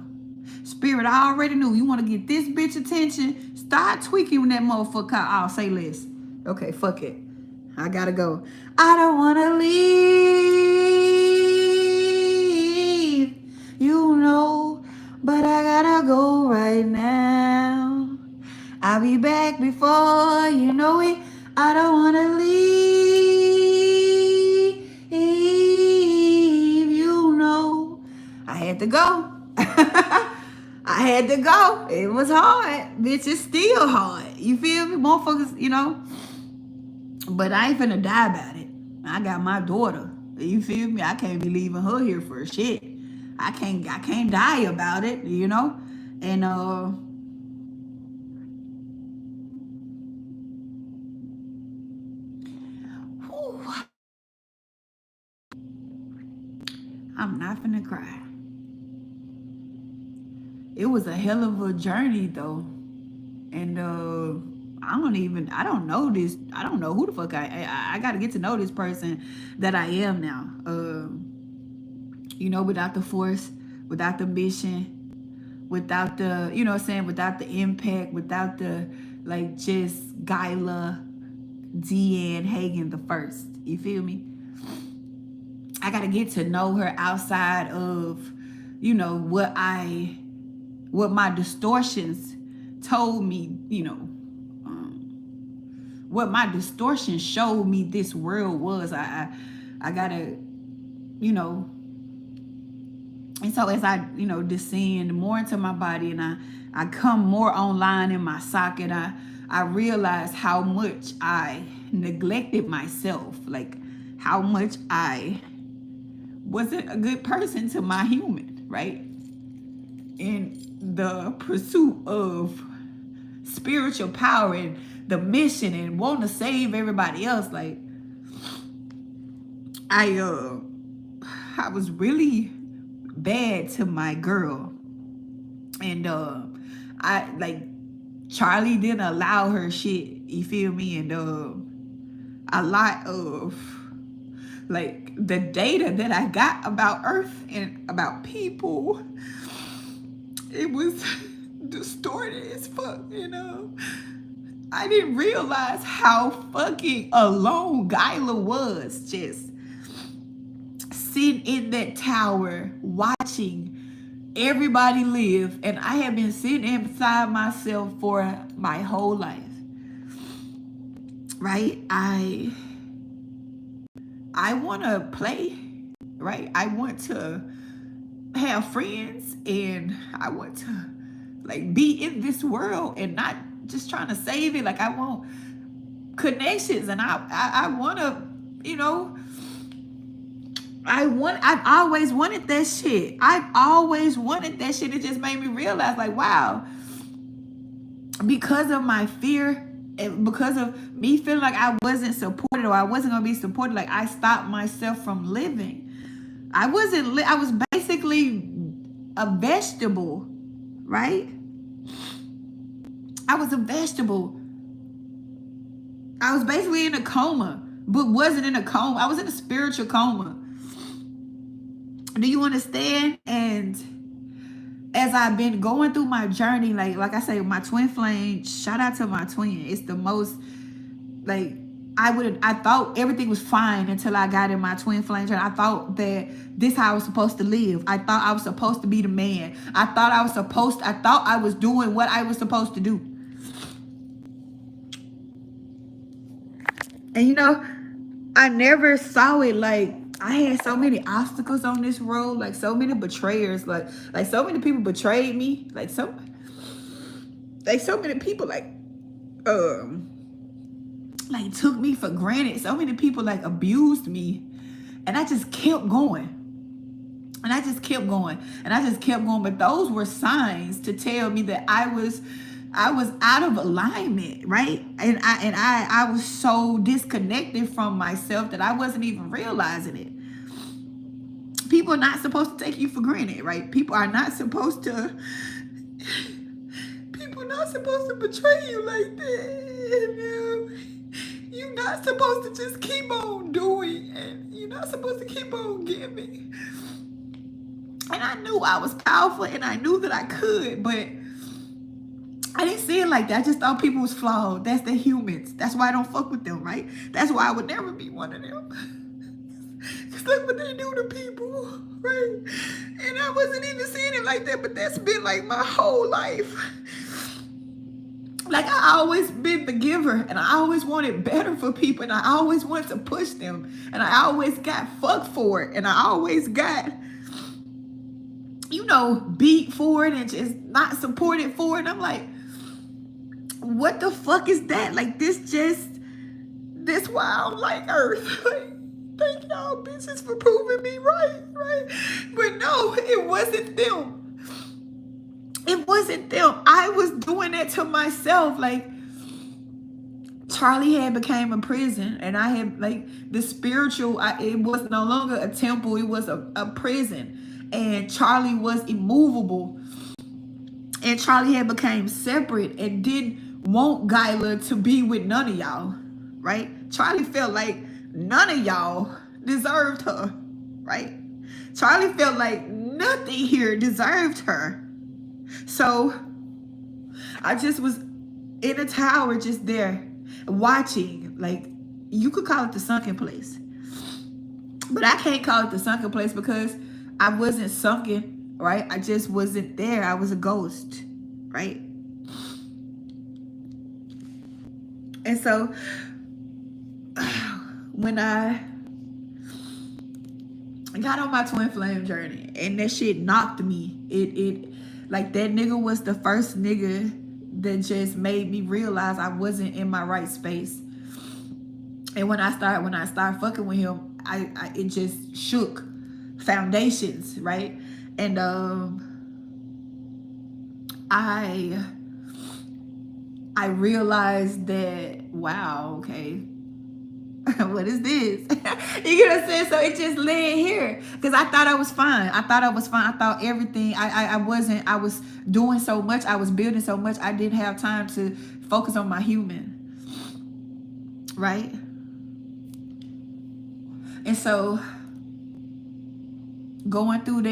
Spirit, I already knew you want to get this bitch attention. Start tweaking with that motherfucker car. I'll say less. Okay, fuck it. I gotta go. I don't want to leave, you know, but I gotta go right now. I'll be back before you know it. I don't want to leave, you know. I had to go. I had to go. It was hard. Bitch, it's still hard. You feel me? Motherfuckers, you know. But I ain't finna die about it. I got my daughter. You feel me? I can't be leaving her here for shit. I can't die about it, you know? And whew, I'm not finna cry. It was a hell of a journey though. And I don't know this. I don't know who the fuck I got to get to know this person that I am now. You know, without the force, without the mission, without the, you know what I'm saying, without the impact, without the, like, just Gyla Deanne Hagen the first. You feel me? I got to get to know her outside of, you know, what my distortions told me, you know, what my distortion showed me this world was. I gotta, you know, and so as I, you know, descend more into my body and I come more online in my socket, I realized how much I neglected myself, like how much I wasn't a good person to my human, right? In the pursuit of spiritual power and the mission and wanting to save everybody else, like I was really bad to my girl, and I, like, Charlie didn't allow her shit, you feel me? And a lot of, like, the data that I got about Earth and about people, it was distorted as fuck, you know. I didn't realize how fucking alone Gyla was, just sitting in that tower watching everybody live, and I have been sitting inside myself for my whole life, right? I want to play, right? I want to have friends, and I want to, like, be in this world and not just trying to save it. Like, I want connections, and I want to, you know, I've always wanted that shit. I've always wanted that shit. It just made me realize, like, wow, because of my fear and because of me feeling like I wasn't supported or I wasn't going to be supported, like, I stopped myself from living. I was basically a vegetable, right? I was a vegetable. I was basically in a coma, but wasn't in a coma. I was in a spiritual coma. Do you understand? And as I've been going through my journey, like I say, my twin flame, shout out to my twin. It's the most, like, I thought everything was fine until I got in my twin flame journey. I thought that this is how I was supposed to live. I thought I was supposed to be the man. I thought I was doing what I was supposed to do. And, you know, I never saw it. Like, I had so many obstacles on this road, like so many betrayers, like so many people betrayed me, like so many people like took me for granted. So many people like abused me, and I just kept going. And I just kept going. But those were signs to tell me that I was out of alignment, right? And I was so disconnected from myself that I wasn't even realizing it. People are not supposed to take you for granted, right? People are not supposed to supposed to betray you like that. You're not supposed to just keep on doing, and you're not supposed to keep on giving. And I knew I was powerful, and I knew that I could, but I didn't see it like that. I just thought people was flawed. That's the humans. That's why I don't fuck with them, right? That's why I would never be one of them. Because look what they do to people, right? And I wasn't even seeing it like that, but that's been like my whole life. Like, I always been the giver, and I always wanted better for people, and I always wanted to push them, and I always got fucked for it, and I always got, beat for it and just not supported for it. I'm like, what the fuck is that? Like, this why I don't like Earth. Like, thank y'all bitches for proving me right? But no, it wasn't them. It wasn't them. I was doing that to myself. Like, Charlie had became a prison, and I had, like, the spiritual, it was no longer a temple, it was a prison. And Charlie was immovable. And Charlie had became separate and didn't want Gyla to be with none of y'all, right? Charlie felt like none of y'all deserved her, right? Charlie felt like nothing here deserved her. So I just was in a tower just there watching. Like, you could call it the sunken place, but I can't call it the sunken place because I wasn't sunken, right? I just wasn't there. I was a ghost, right? And so when I got on my twin flame journey and that shit knocked me, it like, that nigga was the first nigga that just made me realize I wasn't in my right space. And when I started fucking with him, it just shook foundations, right? And I realized that, wow, okay, what is this? You get what I'm saying? So it just led here because I thought I was fine. I thought everything, I was doing so much. I was building so much. I didn't have time to focus on my human, right? And so going through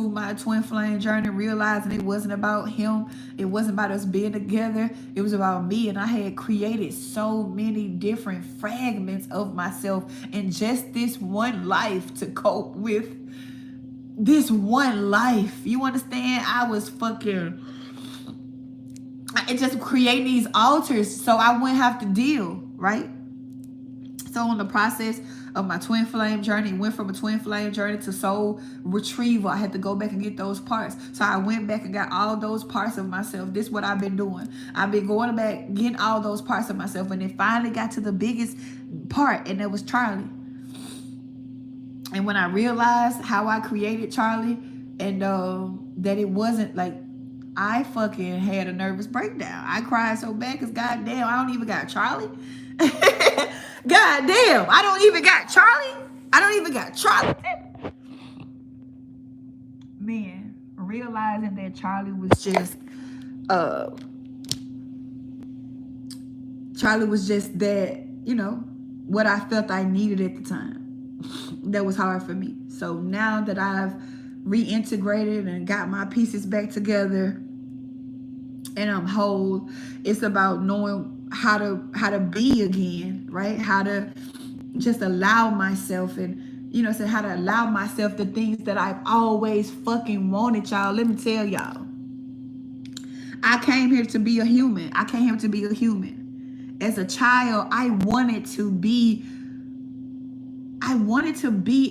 my twin flame journey, realizing it wasn't about him, it wasn't about us being together, it was about me. And I had created so many different fragments of myself in just this one life to cope with this one life. You understand? I was just creating these altars so I wouldn't have to deal, right? So in the process of my twin flame journey, went from a twin flame journey to soul retrieval. I had to go back and get those parts. So I went back and got all those parts of myself. This is what I've been doing. I've been going back, getting all those parts of myself. And it finally got to the biggest part, and that was Charlie. And when I realized how I created Charlie, and that it wasn't like, I fucking had a nervous breakdown. I cried so bad because goddamn, I don't even got Charlie. God damn, I don't even got Charlie. Man, realizing that Charlie was just that, what I felt I needed at the time. That was hard for me. So now that I've reintegrated and got my pieces back together and I'm whole, it's about knowing how to be again, right? How to just allow myself, and how to allow myself the things that I've always fucking wanted, y'all. Let me tell y'all, I came here to be a human. As a child, I wanted to be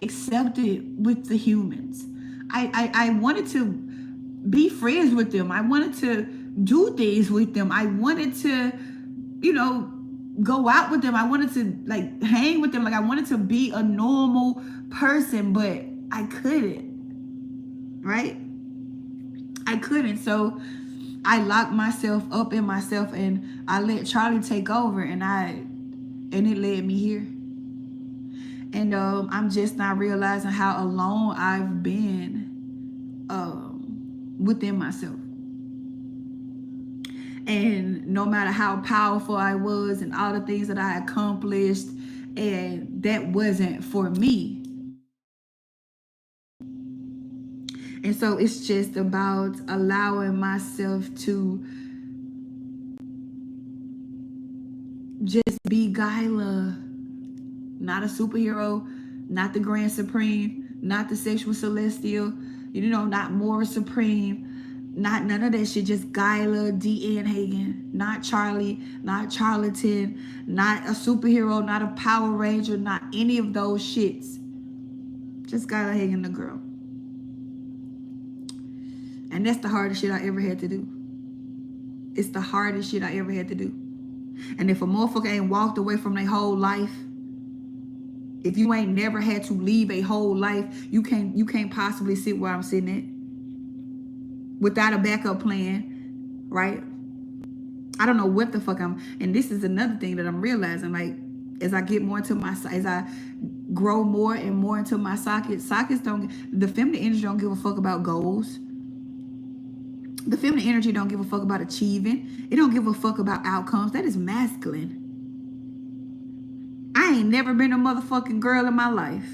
accepted with the humans. I wanted to be friends with them. I wanted to do things with them. I wanted to go out with them. I wanted to hang with them. I wanted to be a normal person, but I couldn't, right? I couldn't. So I locked myself up in myself and I let Charlie take over, and it led me here. And I'm just not realizing how alone I've been within myself. And no matter how powerful I was and all the things that I accomplished, and that wasn't for me. And so it's just about allowing myself to just be Gyla, not a superhero, not the grand supreme, not the sexual celestial, not Morris Supreme, not none of that shit. Just Gyla D.N. Hagen, not Charlie, not Charlatan, not a superhero, not a Power Ranger, not any of those shits. Just Gyla Hagen, the girl. And that's the hardest shit I ever had to do. It's the hardest shit I ever had to do. And if a motherfucker ain't walked away from their whole life, if you ain't never had to leave a whole life, you can't possibly sit where I'm sitting at without a backup plan, right? I don't know what the fuck and this is another thing that I'm realizing, like, as I get more into as I grow more and more into my sockets the feminine energy don't give a fuck about goals. The feminine energy don't give a fuck about achieving. It don't give a fuck about outcomes. That is masculine. I ain't never been a motherfucking girl in my life.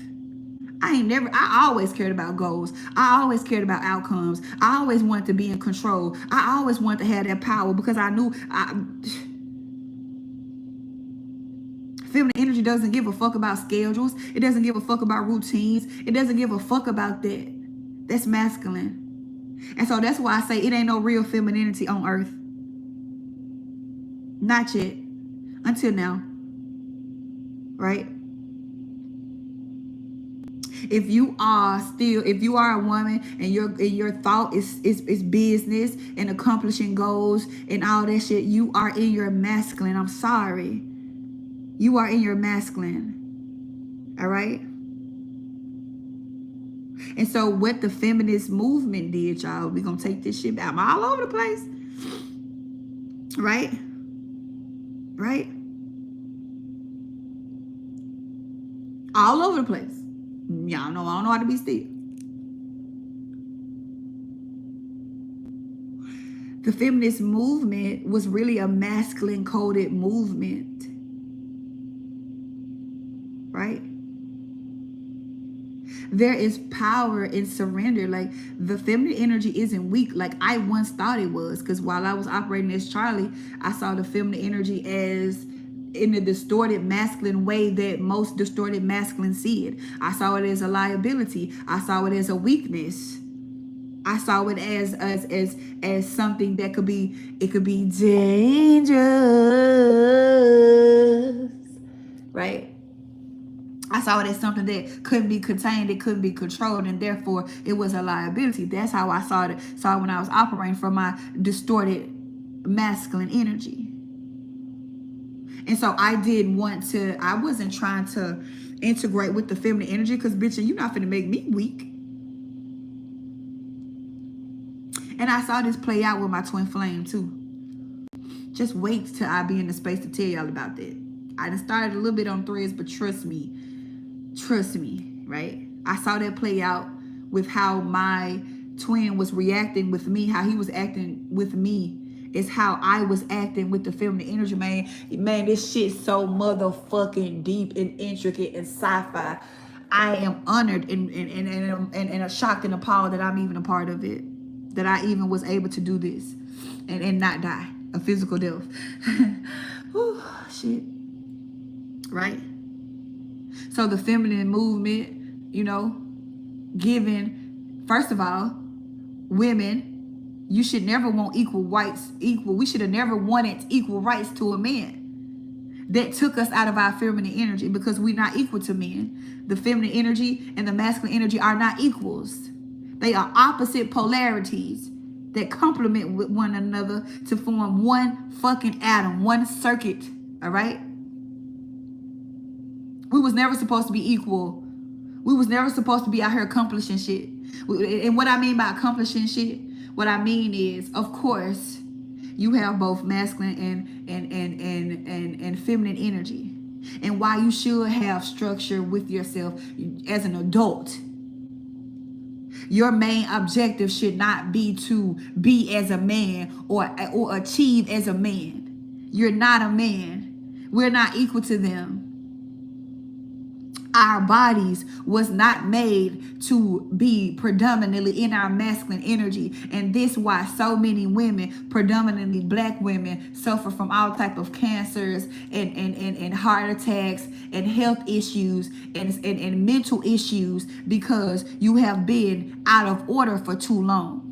I always cared about goals. I always cared about outcomes. I always wanted to be in control. I always wanted to have that power because I knew feminine energy doesn't give a fuck about schedules. It doesn't give a fuck about routines. It doesn't give a fuck about that. That's masculine. And so that's why I say it ain't no real femininity on earth. Not yet. Until now. Right? If you are a woman and your thought is business and accomplishing goals and all that shit, you are in your masculine. I'm sorry. You are in your masculine. All right? And so what the feminist movement did, y'all, we're going to take this shit back. I'm all over the place. Right? Right? All over the place. Y'all know I don't know how to be still. The feminist movement was really a masculine coded movement. Right? There is power in surrender. Like, the feminine energy isn't weak like I once thought it was. Because while I was operating as Charlie, I saw the feminine energy as in a distorted masculine way that most distorted masculine see it. I saw it as a liability. I saw it as a weakness. I saw it as something that could be dangerous. Right? I saw it as something that couldn't be contained, it couldn't be controlled, and therefore it was a liability. That's how I saw it when I was operating from my distorted masculine energy. And so I wasn't trying to integrate with the feminine energy because, bitch, you're not finna make me weak. And I saw this play out with my twin flame too. Just wait till I be in the space to tell y'all about that. I done started a little bit on threads, but trust me, right? I saw that play out with how my twin was reacting with me, how he was acting with me is how I was acting with the feminine energy, man. Man, this shit's so motherfucking deep and intricate and sci-fi. I am honored and shocked and appalled that I'm even a part of it, that I even was able to do this and not die a physical death. Whew, shit. Right? So the feminine movement, giving, first of all, women, you should never want we should have never wanted equal rights to a man. That took us out of our feminine energy because we're not equal to men. The feminine energy and the masculine energy are not equals. They are opposite polarities that complement with one another to form one fucking atom, one circuit, all right? We was never supposed to be equal. We was never supposed to be out here accomplishing shit. And what I mean by accomplishing shit, what I mean is, of course, you have both masculine and feminine energy. And while you should have structure with yourself as an adult, Your main objective should not be to be as a man or achieve as a man. You're not a man. We're not equal to them. Our bodies was not made to be predominantly in our masculine energy. And this is why so many women, predominantly black women, suffer from all type of cancers and heart attacks and health issues and mental issues, because you have been out of order for too long.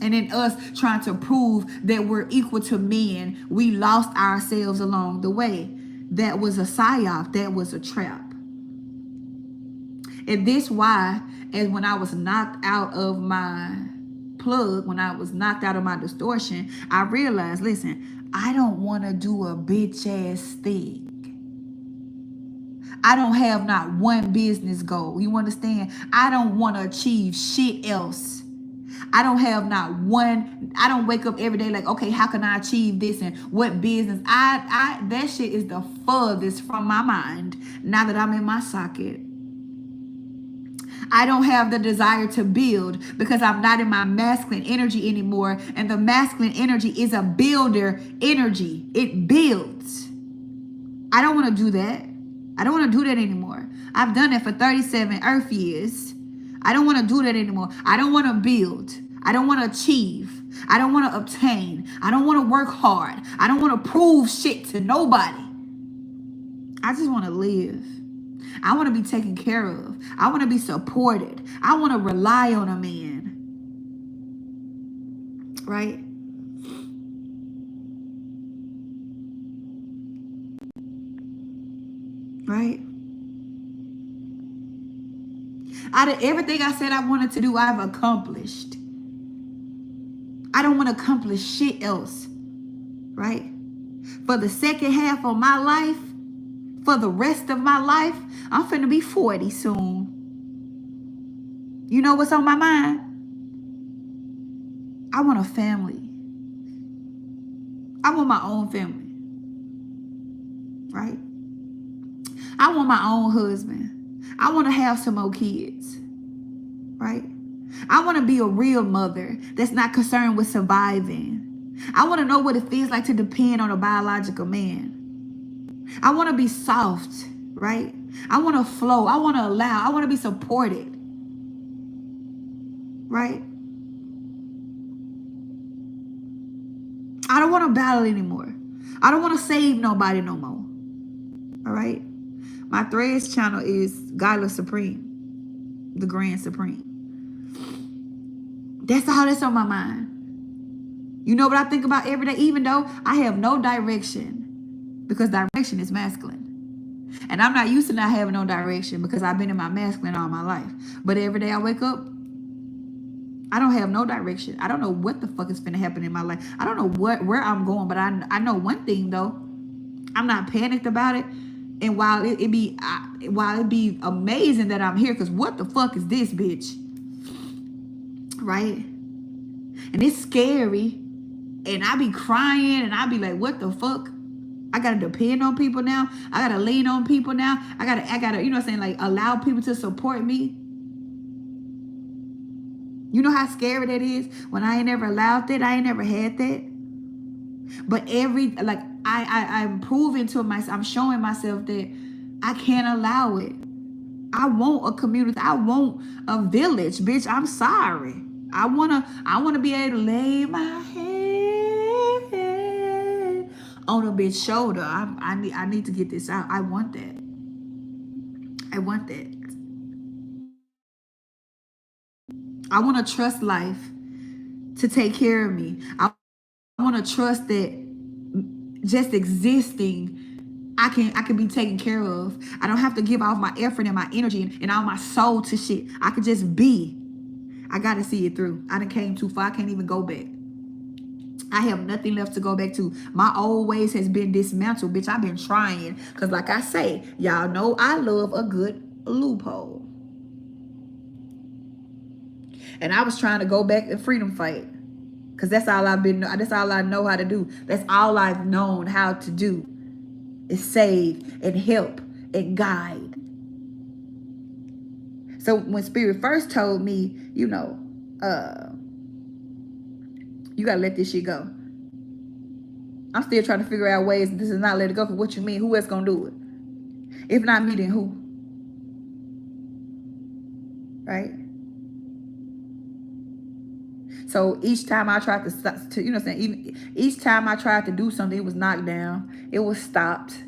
And in us trying to prove that we're equal to men, we lost ourselves along the way. That was a psyop. That was a trap. And this why, as when I was knocked out of my plug, when I was knocked out of my distortion, I realized, listen, I don't want to do a bitch ass thing. I don't have not one business goal. You understand? I don't want to achieve shit else. I don't have not one. I don't wake up every day like, okay, how can I achieve this and what business? That shit is the furthest from my mind now that I'm in my socket. I don't have the desire to build because I'm not in my masculine energy anymore. And the masculine energy is a builder energy. It builds. I don't want to do that. I don't want to do that anymore. I've done it for 37 Earth years. I don't want to do that anymore. I don't want to build. I don't want to achieve. I don't want to obtain. I don't want to work hard. I don't want to prove shit to nobody. I just want to live. I want to be taken care of. I want to be supported. I want to rely on a man. Right? Right? Out of everything I said I wanted to do, I've accomplished. I don't want to accomplish shit else. Right? For the second half of my life, for the rest of my life, I'm finna be 40 soon. You know what's on my mind? I want a family. I want my own family. Right? I want my own husband. I want to have some more kids. Right? I want to be a real mother that's not concerned with surviving. I want to know what it feels like to depend on a biological man. I want to be soft, right? I want to flow. I want to allow. I want to be supported, right? I don't want to battle anymore. I don't want to save nobody no more, all right? My Threads channel is Gyla Supreme, the Grand Supreme. That's all that's on my mind. You know what I think about every day, even though I have no direction. Because direction is masculine. And I'm not used to not having no direction because I've been in my masculine all my life. But every day I wake up, I don't have no direction. I don't know what the fuck is finna happen in my life. I don't know where I'm going, but I know one thing though. I'm not panicked about it. And while it be amazing that I'm here, because what the fuck is this, bitch? Right? And it's scary. And I be crying and I be like, what the fuck? I gotta depend on people now. I gotta lean on people now. I gotta, you know what I'm saying, like allow people to support me. You know how scary that is when I ain't never allowed that. I ain't never had that. But I'm proving to myself, I'm showing myself that I can't allow it. I want a community. I want a village, bitch. I'm sorry. I wanna be able to lay my head on a bitch's shoulder. I need to get this out. I want that. I want that. I want to trust life to take care of me. I want to trust that just existing, I can be taken care of. I don't have to give off my effort and my energy and all my soul to shit. I could just be. I got to see it through. I done came too far. I can't even go back. I have nothing left to go back to. My old ways has been dismantled, bitch. I've been trying. Because like I say, y'all know I love a good loophole. And I was trying to go back and freedom fight. Because that's all that's all I know how to do. That's all I've known how to do. Is save and help and guide. So when Spirit first told me, you gotta let this shit go, I'm still trying to figure out ways this is not let it go. Because what you mean? Who else gonna do it? If not me, then who? Right? So each time I tried to you know what I'm saying, even each time I tried to do something, it was knocked down, it was stopped.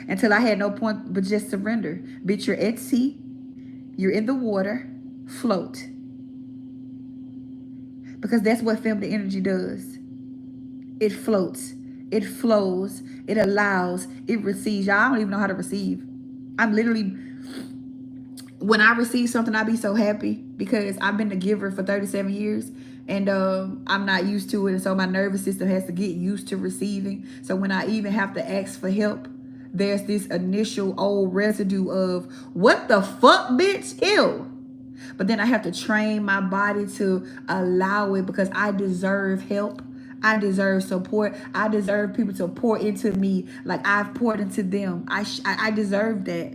Until I had no point but just surrender. Bitch, you're at sea, you're in the water, float. Because that's what feminine energy does. It floats, it flows, it allows, it receives. Y'all, I don't even know how to receive. I'm literally, when I receive something, I be so happy because I've been a giver for 37 years and I'm not used to it. And so my nervous system has to get used to receiving. So when I even have to ask for help, there's this initial old residue of, what the fuck, bitch? Ew. But then I have to train my body to allow it because I deserve help. I deserve support. I deserve people to pour into me like I've poured into them. I deserve that.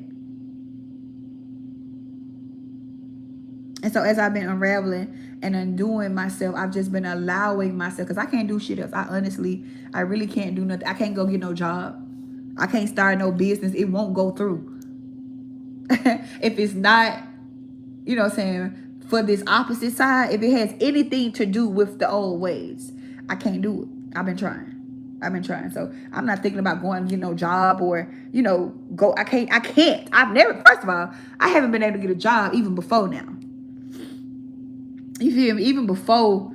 And so as I've been unraveling and undoing myself, I've just been allowing myself, because I can't do shit else. I really can't do nothing. I can't go get no job. I can't start no business. It won't go through. If it's not, you know what I'm saying, for this opposite side, if it has anything to do with the old ways, I can't do it. I've been trying. So I'm not thinking about going to get no job or, go. I can't. I've never, first of all, I haven't been able to get a job even before now. You feel me? Even before,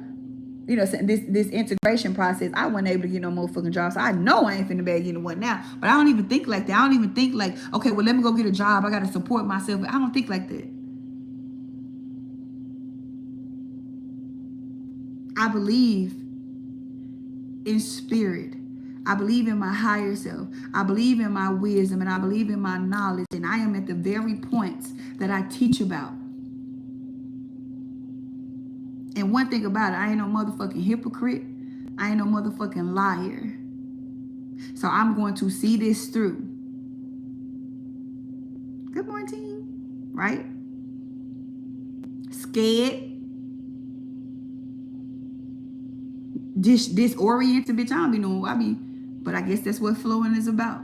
this integration process, I wasn't able to get no motherfucking job. So I know I ain't finna be able to get one now. But I don't even think like that. I don't even think like, okay, well, let me go get a job. I got to support myself. I don't think like that. I believe in spirit. I believe in my higher self. I believe in my wisdom, and I believe in my knowledge. And I am at the very points that I teach about. And one thing about it, I ain't no motherfucking hypocrite. I ain't no motherfucking liar. So I'm going to see this through. Good morning, right? Scared. Disoriented, bitch. I don't be knowing. But I guess that's what flowing is about.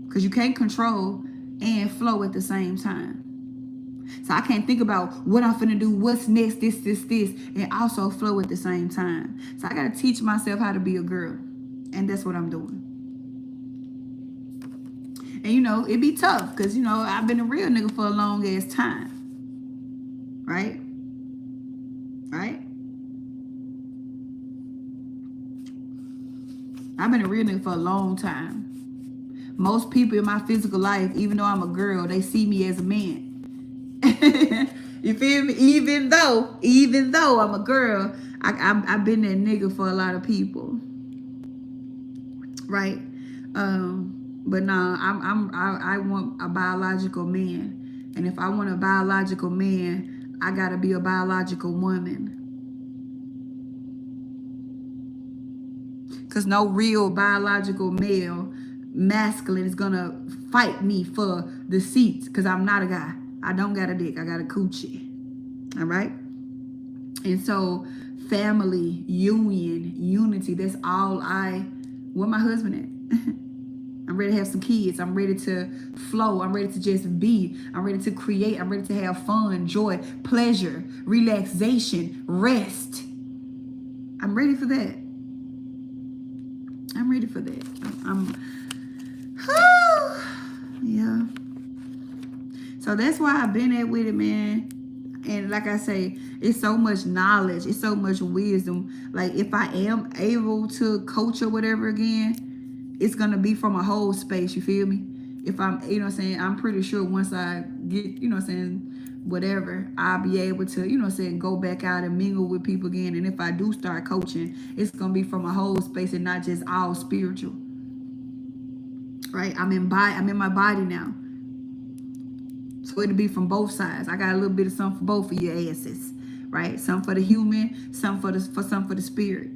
Because you can't control and flow at the same time. So I can't think about what I'm finna do, what's next, this, and also flow at the same time. So I gotta teach myself how to be a girl. And that's what I'm doing. And it be tough, because I've been a real nigga for a long ass time. Right? I've been a real nigga for a long time. Most people in my physical life, even though I'm a girl, they see me as a man. You feel me? Even though I'm a girl, I've been that nigga for a lot of people, right? But no, I want a biological man, and if I want a biological man, I gotta be a biological woman, because no real biological male, masculine, is gonna fight me for the seats, because I'm not a guy. I don't got a dick. I got a coochie. All right? And so family, union, unity, that's all where my husband at? I'm ready to have some kids. I'm ready to flow. I'm ready to just be. I'm ready to create. I'm ready to have fun, joy, pleasure, relaxation, rest. I'm ready for that. Yeah. So that's why I've been at with it, man. And like I say, it's so much knowledge. It's so much wisdom. Like, if I am able to coach or whatever again, it's going to be from a whole space. You feel me? If I'm, I'm pretty sure once I get, whatever, I'll be able to, go back out and mingle with people again. And if I do start coaching, it's going to be from a whole space and not just all spiritual. Right? I'm in my body now. So it'll be from both sides. I got a little bit of something for both of your asses, right? Some for the human, some for the spirit.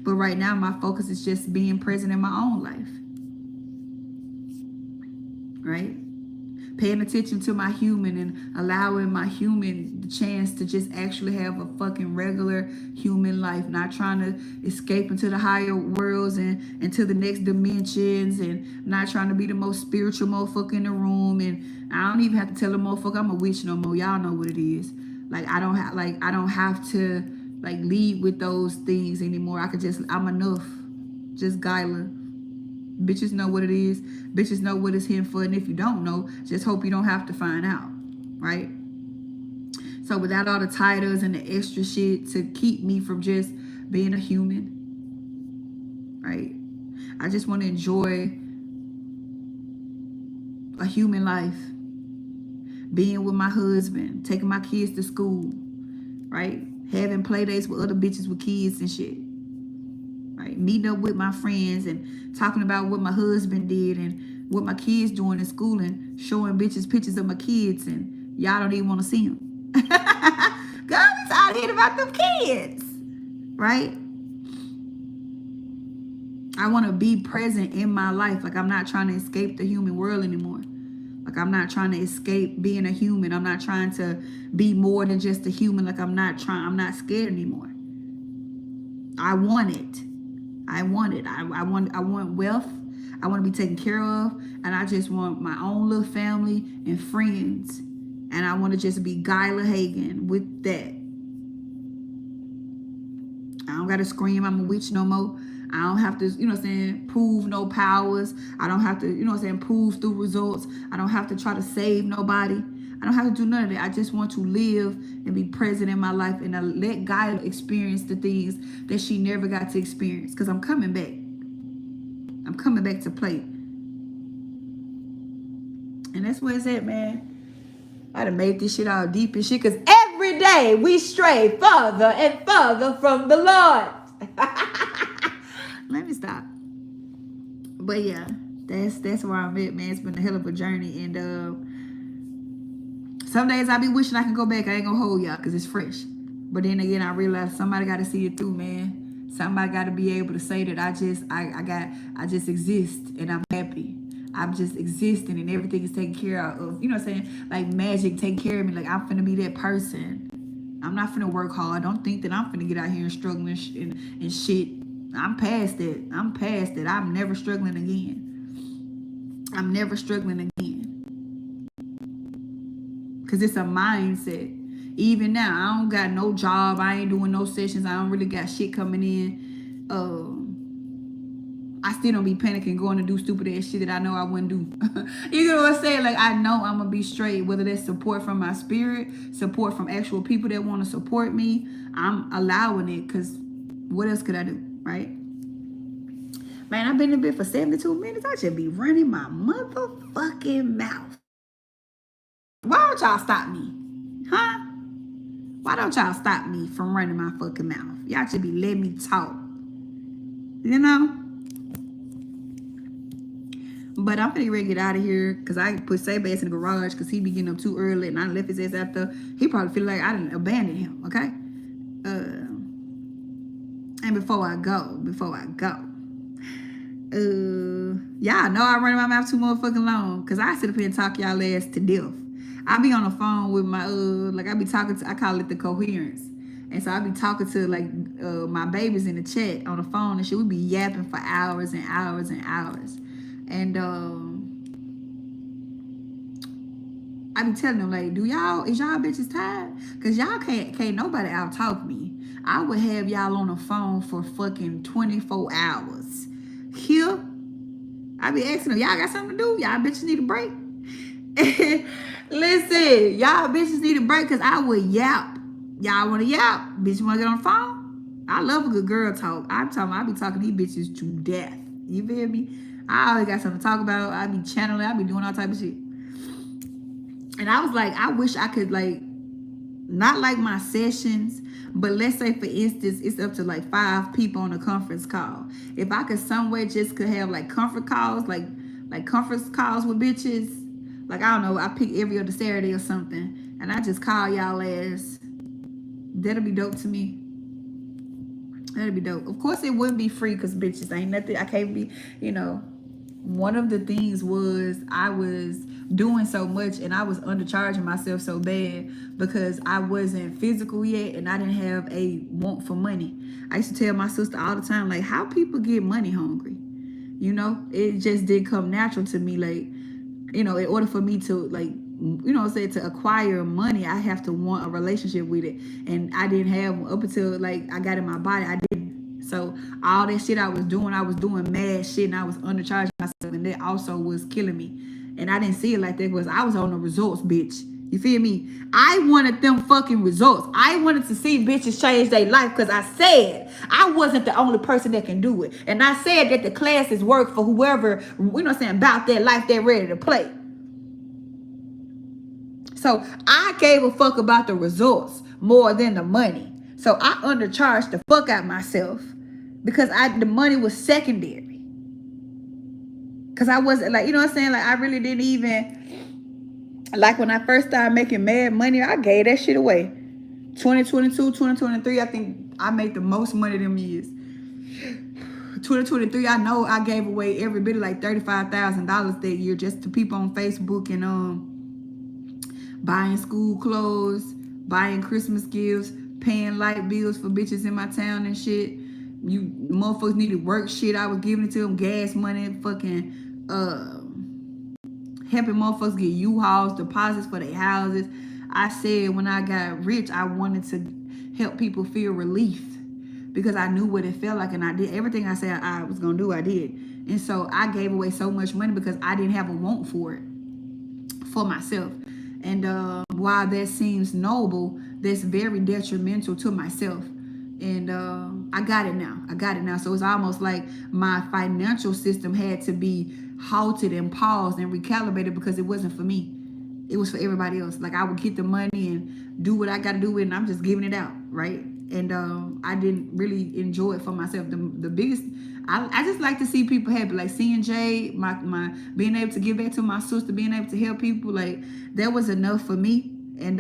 But right now, my focus is just being present in my own life. right? Paying attention to my human and allowing my human the chance to just actually have a fucking regular human life, not trying to escape into the higher worlds and into the next dimensions, and not trying to be the most spiritual motherfucker in the room. And I don't even have to tell a motherfucker I'm a witch no more. Y'all know what it is. I don't have to lead with those things anymore. I'm enough. Just Gyla. Bitches know what it is. Bitches know what it's here for. And if you don't know, just hope you don't have to find out. Right? So without all the titles and the extra shit to keep me from just being a human. Right? I just want to enjoy a human life. Being with my husband. Taking my kids to school. Right? Having play dates with other bitches with kids and shit. Right? Meeting up with my friends and talking about what my husband did and what my kids doing in school and showing bitches pictures of my kids, and y'all don't even want to see them. God, it's out here about them kids. Right? I want to be present in my life. Like, I'm not trying to escape the human world anymore. Like, I'm not trying to escape being a human. I'm not trying to be more than just a human. Like, I'm not scared anymore. I want it. I want wealth. I want to be taken care of. And I just want my own little family and friends. And I want to just be Gyla Hagen with that. I don't got to scream I'm a witch no more. I don't have to, prove no powers. I don't have to, prove through results. I don't have to try to save nobody. I don't have to do none of that. I just want to live and be present in my life and let Gyla experience the things that she never got to experience. Because I'm coming back. I'm coming back to play. And that's where it's at, man. I done made this shit all deep and shit. Because every day we stray further and further from the Lord. Let me stop. But yeah, that's where I'm at, man. It's been a hell of a journey. And some days I be wishing I can go back. I ain't gonna hold y'all because it's fresh. But then again, I realize somebody got to see it through, man. Somebody got to be able to say that I just exist and I'm happy. I'm just existing and everything is taken care of. You know what I'm saying? Like magic taking care of me. Like, I'm finna be that person. I'm not finna work hard. Don't think that I'm finna get out here and struggling and shit. I'm past that. I'm never struggling again. I'm never struggling again. Because it's a mindset. Even now, I don't got no job. I ain't doing no sessions. I don't really got shit coming in. I still don't be panicking going to do stupid ass shit that I know I wouldn't do. You know what I'm saying? Like, I know I'm going to be straight. Whether that's support from my spirit, support from actual people that want to support me, I'm allowing it because what else could I do, right? Man, I've been in bed for 72 minutes. I should be running my motherfucking mouth. Why don't y'all stop me? Huh? Why don't y'all stop me from running my fucking mouth? Y'all should be letting me talk. You know? But I'm finna ready to get out of here because I put Sabas in the garage because he be getting up too early and I left his ass out there. He probably feel like I didn't abandon him, okay? And before I go, y'all know I run my mouth too motherfucking long because I sit up here and talk y'all ass to death. I be on the phone with my I be talking to, I call it the coherence. And so I be talking to my babies in the chat on the phone and shit. We be yapping for hours and hours and hours. And I be telling them, like, is y'all bitches tired? Cause y'all can't nobody out talk me. I would have y'all on the phone for fucking 24 hours. Here, I be asking them, y'all got something to do? Y'all bitches need a break? Listen, y'all bitches need a break because I would yap. Y'all want to yap? Bitch, want to get on the phone? I love a good girl talk. I be talking these bitches to death. You feel me? I always got something to talk about. I be channeling. I be doing all type of shit. And I was like, I wish I could not like my sessions, but let's say for instance, it's up to 5 people on a conference call. If I could some way just could have comfort calls, like conference calls with bitches. I don't know, I pick every other Saturday or something, and I just call y'all ass. That'll be dope to me. That'll be dope. Of course, it wouldn't be free because bitches ain't nothing. I can't be, one of the things was I was doing so much and I was undercharging myself so bad because I wasn't physical yet and I didn't have a want for money. I used to tell my sister all the time, like, how people get money hungry. You know, it just didn't come natural to me. Like, you know, in order for me to, like, you know, say to acquire money, I have to want a relationship with it. And I didn't have up until like I got in my body, I didn't. So all that shit I was doing mad shit and I was undercharging myself, and that also was killing me. And I didn't see it like that because I was on the results, bitch. You feel me? I wanted them fucking results. I wanted to see bitches change their life because I said I wasn't the only person that can do it. And I said that the classes work for whoever, you know what I'm saying, about that life they're ready to play. So I gave a fuck about the results more than the money. So I undercharged the fuck out myself because the money was secondary. Because I wasn't like, you know what I'm saying? Like I really didn't even, like when I first started making mad money, I gave that shit away. 2022, 2023, I think I made the most money them years. 2023, I know I gave away every bit of like $35,000 that year just to people on Facebook and buying school clothes, buying Christmas gifts, paying light bills for bitches in my town and shit. You motherfuckers needed work shit, I was giving it to them, gas money, fucking helping motherfuckers get U-Hauls, deposits for their houses. I said when I got rich, I wanted to help people feel relief because I knew what it felt like, and I did everything I said I was gonna do, I did. And so I gave away so much money because I didn't have a want for it, for myself. And while that seems noble, that's very detrimental to myself. And I got it now. So it's almost like my financial system had to be halted and paused and recalibrated because it wasn't for me. It was for everybody else. Like I would get the money and do what I got to do with it, and I'm just giving it out, right? And I didn't really enjoy it for myself. The biggest, I just like to see people happy. Like seeing Jay, my being able to give back to my sister, being able to help people, like that was enough for me. And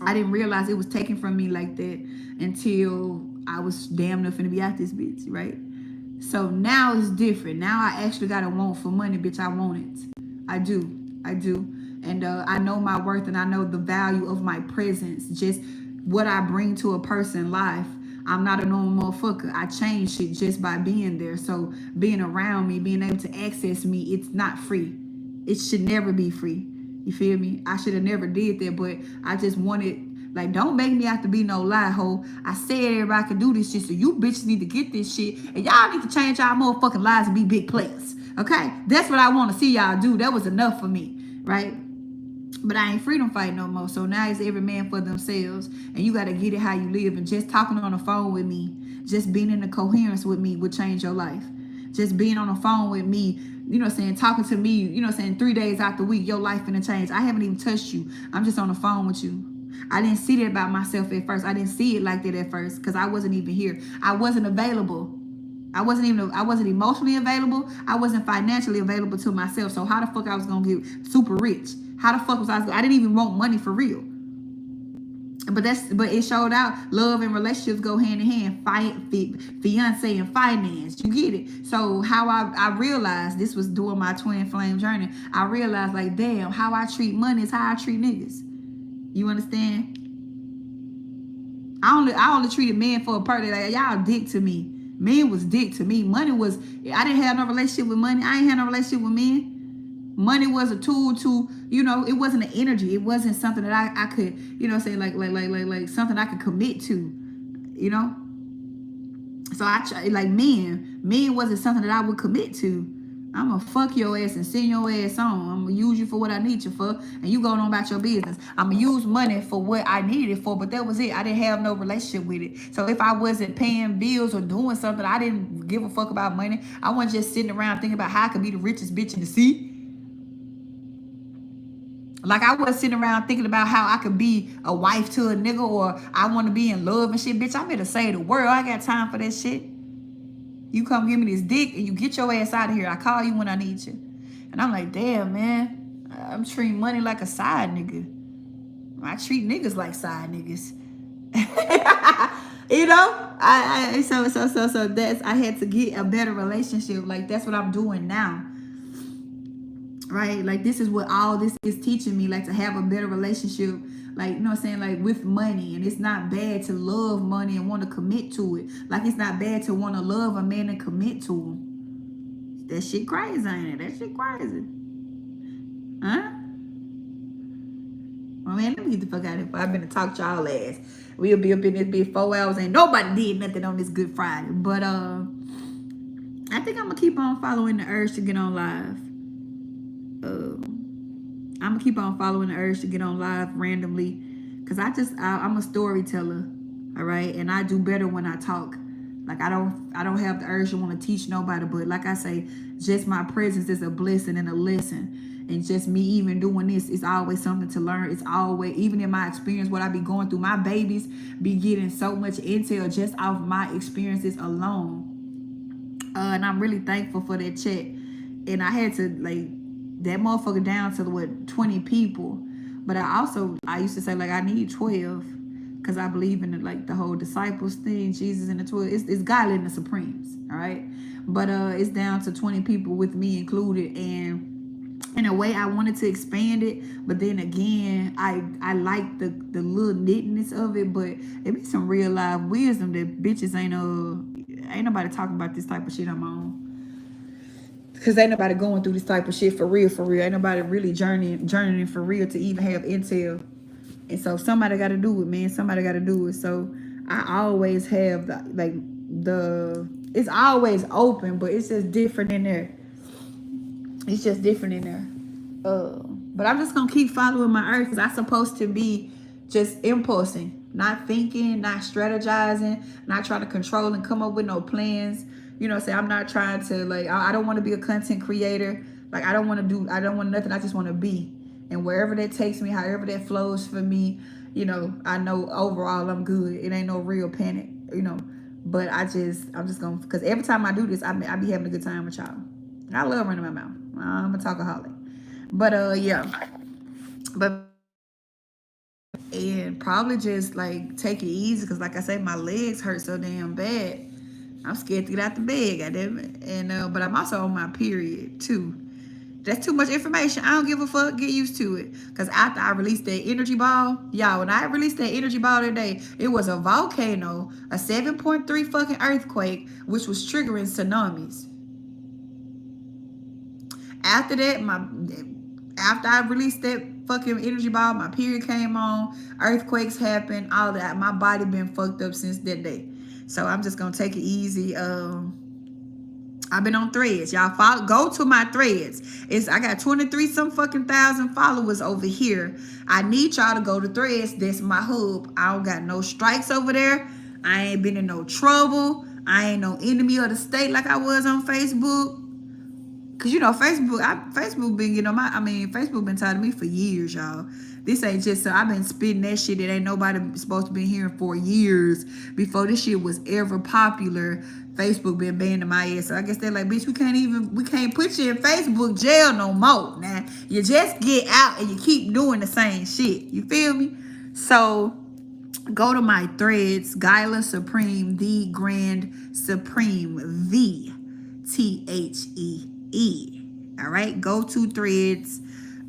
I didn't realize it was taken from me like that until I was damn enough finna be out this bitch, right? So now it's different. Now I actually got a want for money, bitch. I want it. I do. And I know my worth and I know the value of my presence. Just what I bring to a person's life. I'm not a normal motherfucker. I change shit just by being there. So being around me, being able to access me, it's not free. It should never be free. You feel me? I should have never did that, but I just wanted, like, don't make me have to be no lie hole. I said everybody could do this shit, so you bitches need to get this shit, and y'all need to change y'all motherfucking lives and be big players. Okay? That's what I want to see y'all do. That was enough for me, right? But I ain't freedom fighting no more. So now it's every man for themselves. And you got to get it how you live. And just talking on the phone with me, just being in the coherence with me would change your life. Just being on the phone with me, you know what I'm saying, talking to me, you know what I'm saying, 3 days out the week, your life finna change. I haven't even touched you. I'm just on the phone with you. I didn't see that about myself at first. I didn't see it like that at first because I wasn't even here. I wasn't available. I wasn't emotionally available. I wasn't financially available to myself. So how the fuck I was gonna get super rich? How the fuck was I didn't even want money for real. But it showed out love and relationships go hand in hand. Fiance and finance. You get it? So how I realized this was during my twin flame journey. I realized like, damn, how I treat money is how I treat niggas. You understand? I only treated men for a party. Like y'all dick to me. Men was dick to me. Money was, I didn't have no relationship with money. I ain't had no relationship with men. Money was a tool to, you know, it wasn't an energy. It wasn't something that I could, you know, say like something I could commit to, you know. So I try, like men wasn't something that I would commit to. I'm gonna fuck your ass and send your ass on. I'm gonna use you for what I need you for, and you going on about your business. I'm gonna use money for what I needed it for, but that was it. I didn't have no relationship with it. So if I wasn't paying bills or doing something, I didn't give a fuck about money. I wasn't just sitting around thinking about how I could be the richest bitch in the sea. Like I was sitting around thinking about how I could be a wife to a nigga or I want to be in love and shit. Bitch, I'm here to save the world. I got time for that shit. You come give me this dick and you get your ass out of here. I call you when I need you. And I'm like, damn, man. I'm treating money like a side nigga. I treat niggas like side niggas. You know, so that's, I had to get a better relationship. Like, that's what I'm doing now, right? Like, this is what all this is teaching me, like, to have a better relationship, like, you know what I'm saying, like, with money. And it's not bad to love money and want to commit to it. Like, it's not bad to want to love a man and commit to him. That shit crazy, ain't it? That shit crazy. Huh? Well, man, let me get the fuck out of here. I've been to talk to y'all ass. We'll be up in this bitch 4 hours. Ain't nobody did nothing on this Good Friday. But I think I'm gonna keep on following the urge to get on live. I'm gonna keep on following the urge to get on live randomly, cause I'm a storyteller, all right, and I do better when I talk. Like, I don't have the urge to want to teach nobody, but like I say, just my presence is a blessing and a lesson, and just me even doing this is always something to learn. It's always, even in my experience, what I be going through, my babies be getting so much intel just off my experiences alone. And I'm really thankful for that check. And I had to, like, that motherfucker down to what, 20 people. But I used to say, like, I need 12, because I believe in like the whole disciples thing, Jesus and the 12. It's God and the Supremes, all right? But it's down to 20 people with me included. And in a way, I wanted to expand it, but then again, I like the little nittiness of it. But it be some real life wisdom that bitches ain't nobody talking about this type of shit I'm on. Because ain't nobody going through this type of shit for real, for real. Ain't nobody really journeying for real to even have intel. And so somebody got to do it, man. Somebody got to do it. So I always have it's always open, but it's just different in there. It's just different in there. But I'm just going to keep following my urge, because I'm supposed to be just impulsing, not thinking, not strategizing, not trying to control and come up with no plans. You know what I'm saying? I'm not trying to, like, I don't want to be a content creator. Like, I don't want nothing. I just want to be. And wherever that takes me, however that flows for me, you know, I know overall I'm good. It ain't no real panic, you know. But I'm just going to, because every time I do this, I be having a good time with y'all. I love running my mouth. I'm a talkaholic. But, yeah. But, and probably just, like, take it easy, because, like I say, my legs hurt so damn bad. I'm scared to get out the bed, goddammit. And but I'm also on my period too. That's too much information. I don't give a fuck. Get used to it. Because after I released that energy ball, y'all, when I released that energy ball today, it was a volcano, a 7.3 fucking earthquake, which was triggering tsunamis. After that, after I released that fucking energy ball, my period came on, earthquakes happened, all that. My body been fucked up since that day. So I'm just gonna take it easy. I've been on Threads. Y'all go to my Threads. I got 23 some fucking thousand followers over here. I need y'all to go to Threads. That's my hub. I don't got no strikes over there. I ain't been in no trouble. I ain't no enemy of the state like I was on Facebook. Cause you know, Facebook been, you know, Facebook been tired of me for years, y'all. This ain't just, so I've been spitting that shit that ain't nobody supposed to be hearing for years. Before this shit was ever popular, Facebook been banning my ass. So I guess they're like, bitch, we can't put you in Facebook jail no more. Now, you just get out and you keep doing the same shit. You feel me? So go to my Threads, Gyla Supreme, the Grand Supreme, the THEE. All right, go to Threads.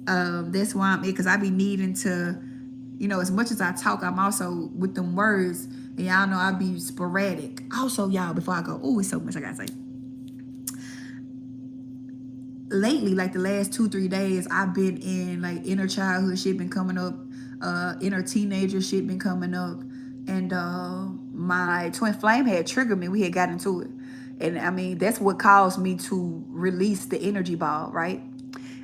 That's why I'm in, because I be needing to, you know, as much as I talk, I'm also with them words, and y'all know I be sporadic. Also, y'all, before I go, it's so much I gotta say. Lately, like the last 2-3 days, I've been in like inner childhood shit been coming up, inner teenager shit been coming up, and my twin flame had triggered me. We had got into it. And I mean, that's what caused me to release the energy ball, right?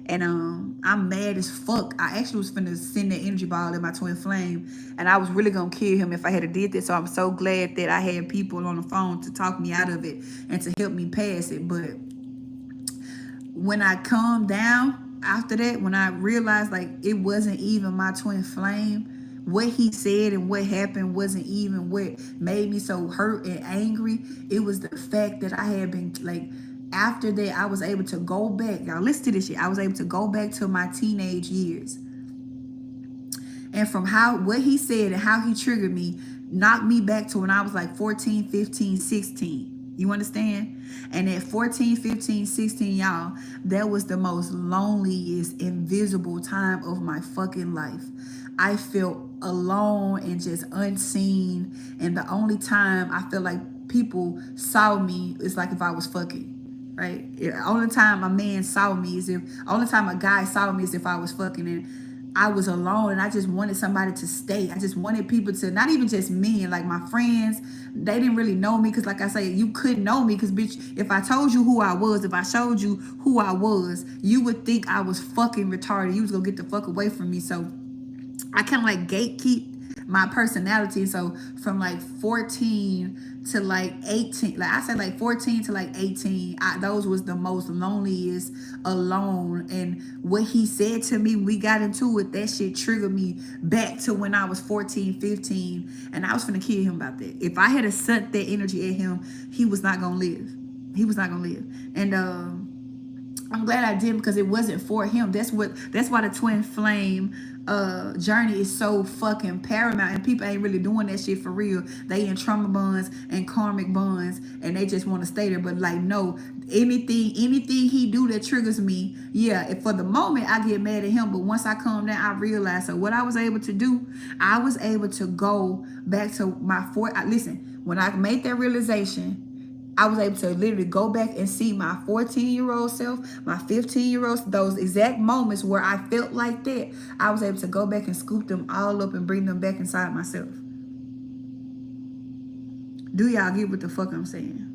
And I'm mad as fuck. I actually was finna send the energy ball in my twin flame, and I was really gonna kill him if I had did this. So I'm so glad that I had people on the phone to talk me out of it and to help me pass it. But when I calmed down after that, when I realized like it wasn't even my twin flame, what he said and what happened wasn't even what made me so hurt and angry. It was the fact that I had been like, after that, I was able to go back. Y'all listen to this shit. I was able to go back to my teenage years. And from what he said and how he triggered me, knocked me back to when I was like 14, 15, 16. You understand? And at 14, 15, 16, y'all, that was the most loneliest, invisible time of my fucking life. I felt alone and just unseen. And the only time I felt like people saw me is like if I was fucking. Right? The only time a man saw me is if, only time a guy saw me is if I was fucking, and I was alone and I just wanted somebody to stay. I just wanted people to, not even just men, like my friends, they didn't really know me because, like I say, you couldn't know me because, bitch, if I told you who I was, if I showed you who I was, you would think I was fucking retarded. You was gonna get the fuck away from me. So I kind of like gatekeep my personality. So from like 14 to like 18, like I said, like 14 to like 18, those was the most loneliest, alone. And what he said to me, we got into it, that shit triggered me back to when I was 14, 15, and I was finna kill him about that. If I had a sucked that energy at him, he was not gonna live. He was not gonna live. And I'm glad I did, because it wasn't for him. That's why the twin flame journey is so fucking paramount, and people ain't really doing that shit for real. They in trauma bonds and karmic bonds, and they just want to stay there. But like, no, anything he do that triggers me, yeah, if for the moment I get mad at him, but once I calm down, I realize. So what I was able to do, I was able to go back to my listen, when I made that realization, I was able to literally go back and see my 14-year-old self, my 15-year-old, those exact moments where I felt like that. I was able to go back and scoop them all up and bring them back inside myself. Do y'all get what the fuck I'm saying?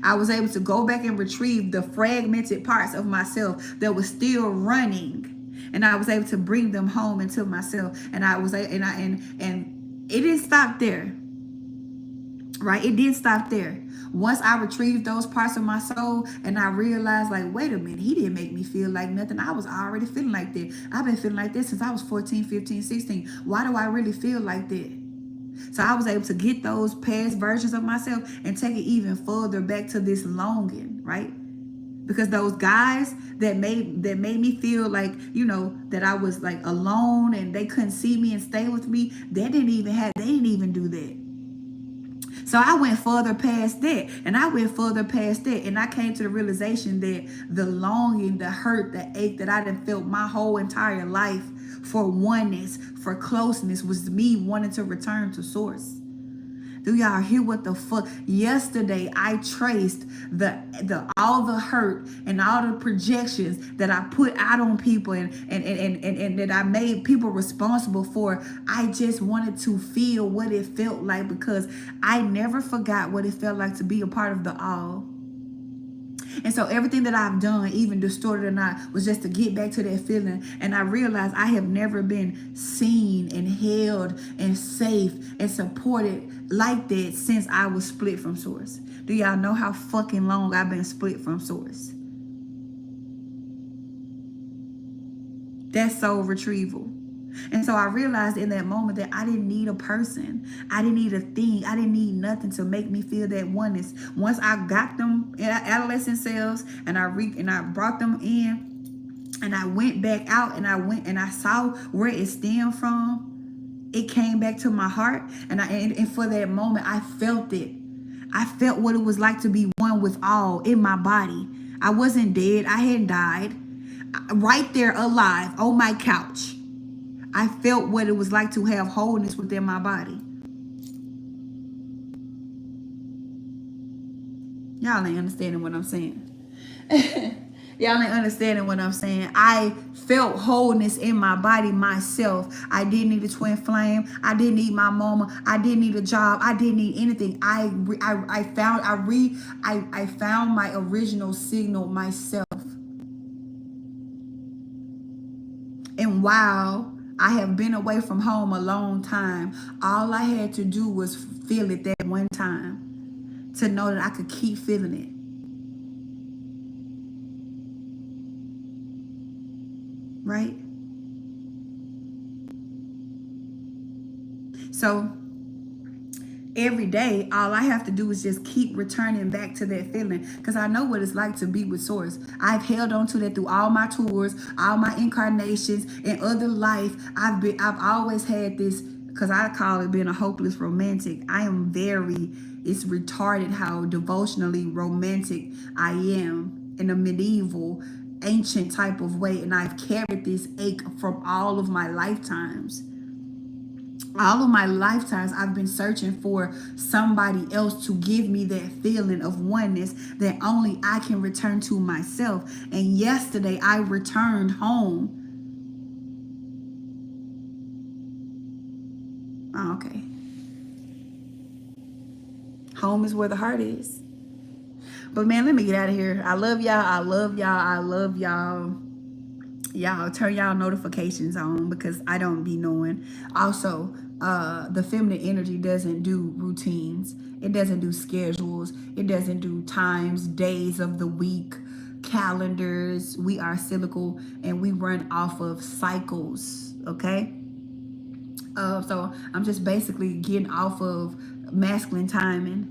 I was able to go back and retrieve the fragmented parts of myself that was still running, and I was able to bring them home into myself. And and it didn't stop there. Right? It did stop there. Once I retrieved those parts of my soul and I realized, like, wait a minute, he didn't make me feel like nothing. I was already feeling like that. I've been feeling like this since I was 14, 15, 16. Why do I really feel like that? So I was able to get those past versions of myself and take it even further back to this longing, right? Because those guys that made me feel like, you know, that I was like alone and they couldn't see me and stay with me, they didn't even do that. So I went further past that, and I came to the realization that the longing, the hurt, the ache that I done felt my whole entire life for oneness, for closeness, was me wanting to return to source. Do y'all hear what the fuck? Yesterday, I traced all the hurt and all the projections that I put out on people and that I made people responsible for. I just wanted to feel what it felt like, because I never forgot what it felt like to be a part of the all. And so everything that I've done, even distorted or not, was just to get back to that feeling. And I realized I have never been seen and held and safe and supported like that since I was split from source. Do y'all know how fucking long I've been split from source? That's soul retrieval. And so I realized in that moment that I didn't need a person. I didn't need a thing. I didn't need nothing to make me feel that oneness. Once I got them adolescent selves and I brought them in, and I went back out and I saw where it stemmed from, it came back to my heart. And for that moment, I felt it. I felt what it was like to be one with all in my body. I wasn't dead. I hadn't died. Right there alive on my couch. I felt what it was like to have wholeness within my body. Y'all ain't understanding what I'm saying. Y'all ain't understanding what I'm saying. I felt wholeness in my body myself. I didn't need a twin flame. I didn't need my mama. I didn't need a job. I didn't need anything. I found my original signal myself. And while I have been away from home a long time, all I had to do was feel it that one time to know that I could keep feeling it. Right? So every day, all I have to do is just keep returning back to that feeling, because I know what it's like to be with source. I've held on to that through all my tours, all my incarnations. In other life, I've always had this because I call it being a hopeless romantic. I am it's retarded how devotionally romantic I am in a medieval, ancient type of way. And I've carried this ache from all of my lifetimes. All of my lifetimes, I've been searching for somebody else to give me that feeling of oneness that only I can return to myself. And yesterday, I returned home. Oh, okay. Home is where the heart is. But man, let me get out of here. I love y'all. I love y'all. I love y'all. Y'all turn y'all notifications on because I don't be knowing. Also, the feminine energy doesn't do routines. It doesn't do schedules. It doesn't do times, days of the week, calendars. We are cyclical and we run off of cycles. Okay. So I'm just basically getting off of masculine timing,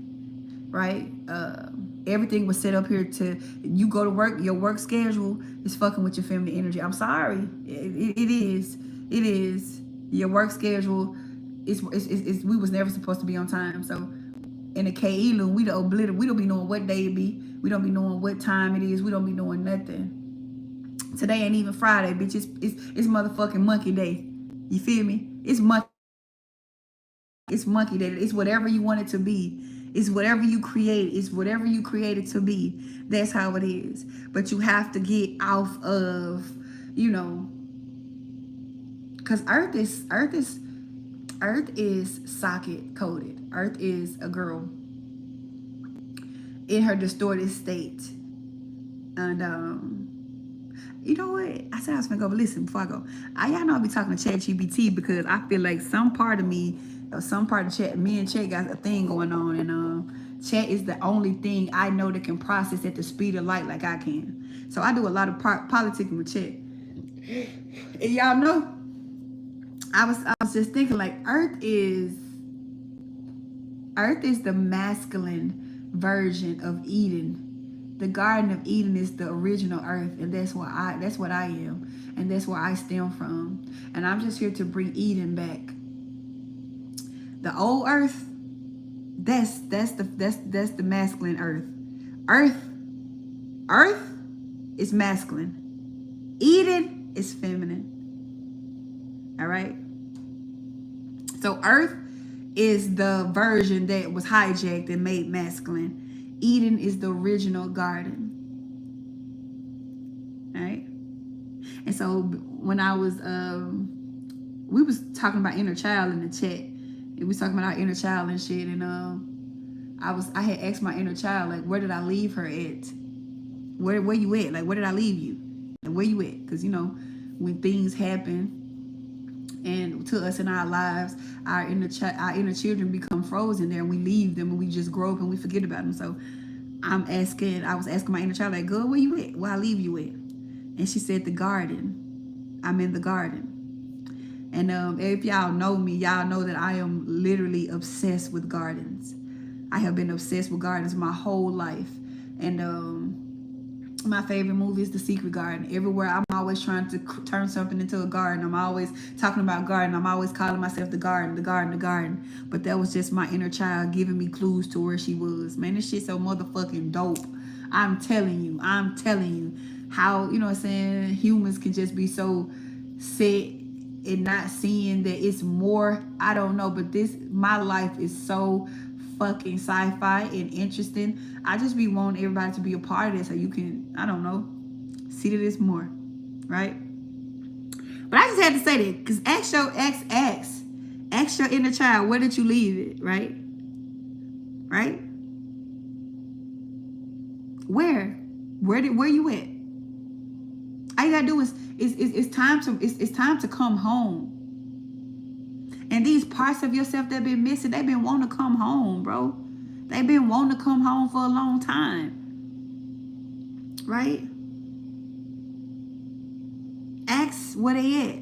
right? Everything was set up here to you go to work. Your work schedule is fucking with your feminine energy. I'm sorry, it is. It is your work schedule. We was never supposed to be on time. So in the KE, we don't be knowing what day it be. We don't be knowing what time it is. We don't be knowing nothing. Today ain't even Friday, bitch. It's motherfucking monkey day. You feel me? It's monkey day. It's whatever you want it to be. It's whatever you create. It's whatever you create it to be. That's how it is. But you have to get off of, because Earth is socket coded. Earth is a girl in her distorted state. And you know what? I said I was gonna go, but listen, before I go, y'all know I be talking to ChatGPT because I feel like some part of me, or some part of Chat, me and Chat got a thing going on, and Chat is the only thing I know that can process at the speed of light like I can. So I do a lot of politicking with Chat. And y'all know, I was just thinking like Earth is the masculine version of Eden. The Garden of Eden is the original Earth, and that's what I am, and that's where I stem from. And I'm just here to bring Eden back. The old Earth, that's the masculine Earth. Earth is masculine. Eden is feminine. All right. So Earth is the version that was hijacked and made masculine. Eden is the original garden. Right? And so when I was we was talking about inner child in the chat. We was talking about our inner child and shit, and I had asked my inner child, like, where did I leave her at? Where you at? Like, where did I leave you? Like, where you at? Because when things happen and to us in our lives, our inner children become frozen there, and we leave them, and we just grow up and we forget about them. So I was asking my inner child, like, girl, where you at? Where I leave you at? And she said, the garden. I'm in the garden. And if y'all know me, y'all know that I am literally obsessed with gardens. I have been obsessed with gardens my whole life. And my favorite movie is The Secret Garden. Everywhere, I'm always trying to turn something into a garden. I'm always talking about garden. I'm always calling myself the garden. But that was just my inner child giving me clues to where she was. Man, this shit so motherfucking dope. I'm telling you how, you know what I'm saying, humans can just be so set and not seeing that it's more. I don't know, but my life is so fucking sci-fi and interesting. I just be wanting everybody to be a part of this so you can, I don't know, see that it's more, right? But I just had to say that because ask your inner child, where did you leave it, right? Right? Where you at? All you gotta do is it's time to come home. And these parts of yourself that been missing, they've been wanting to come home, bro. They've been wanting to come home for a long time. Right? Ask where they at.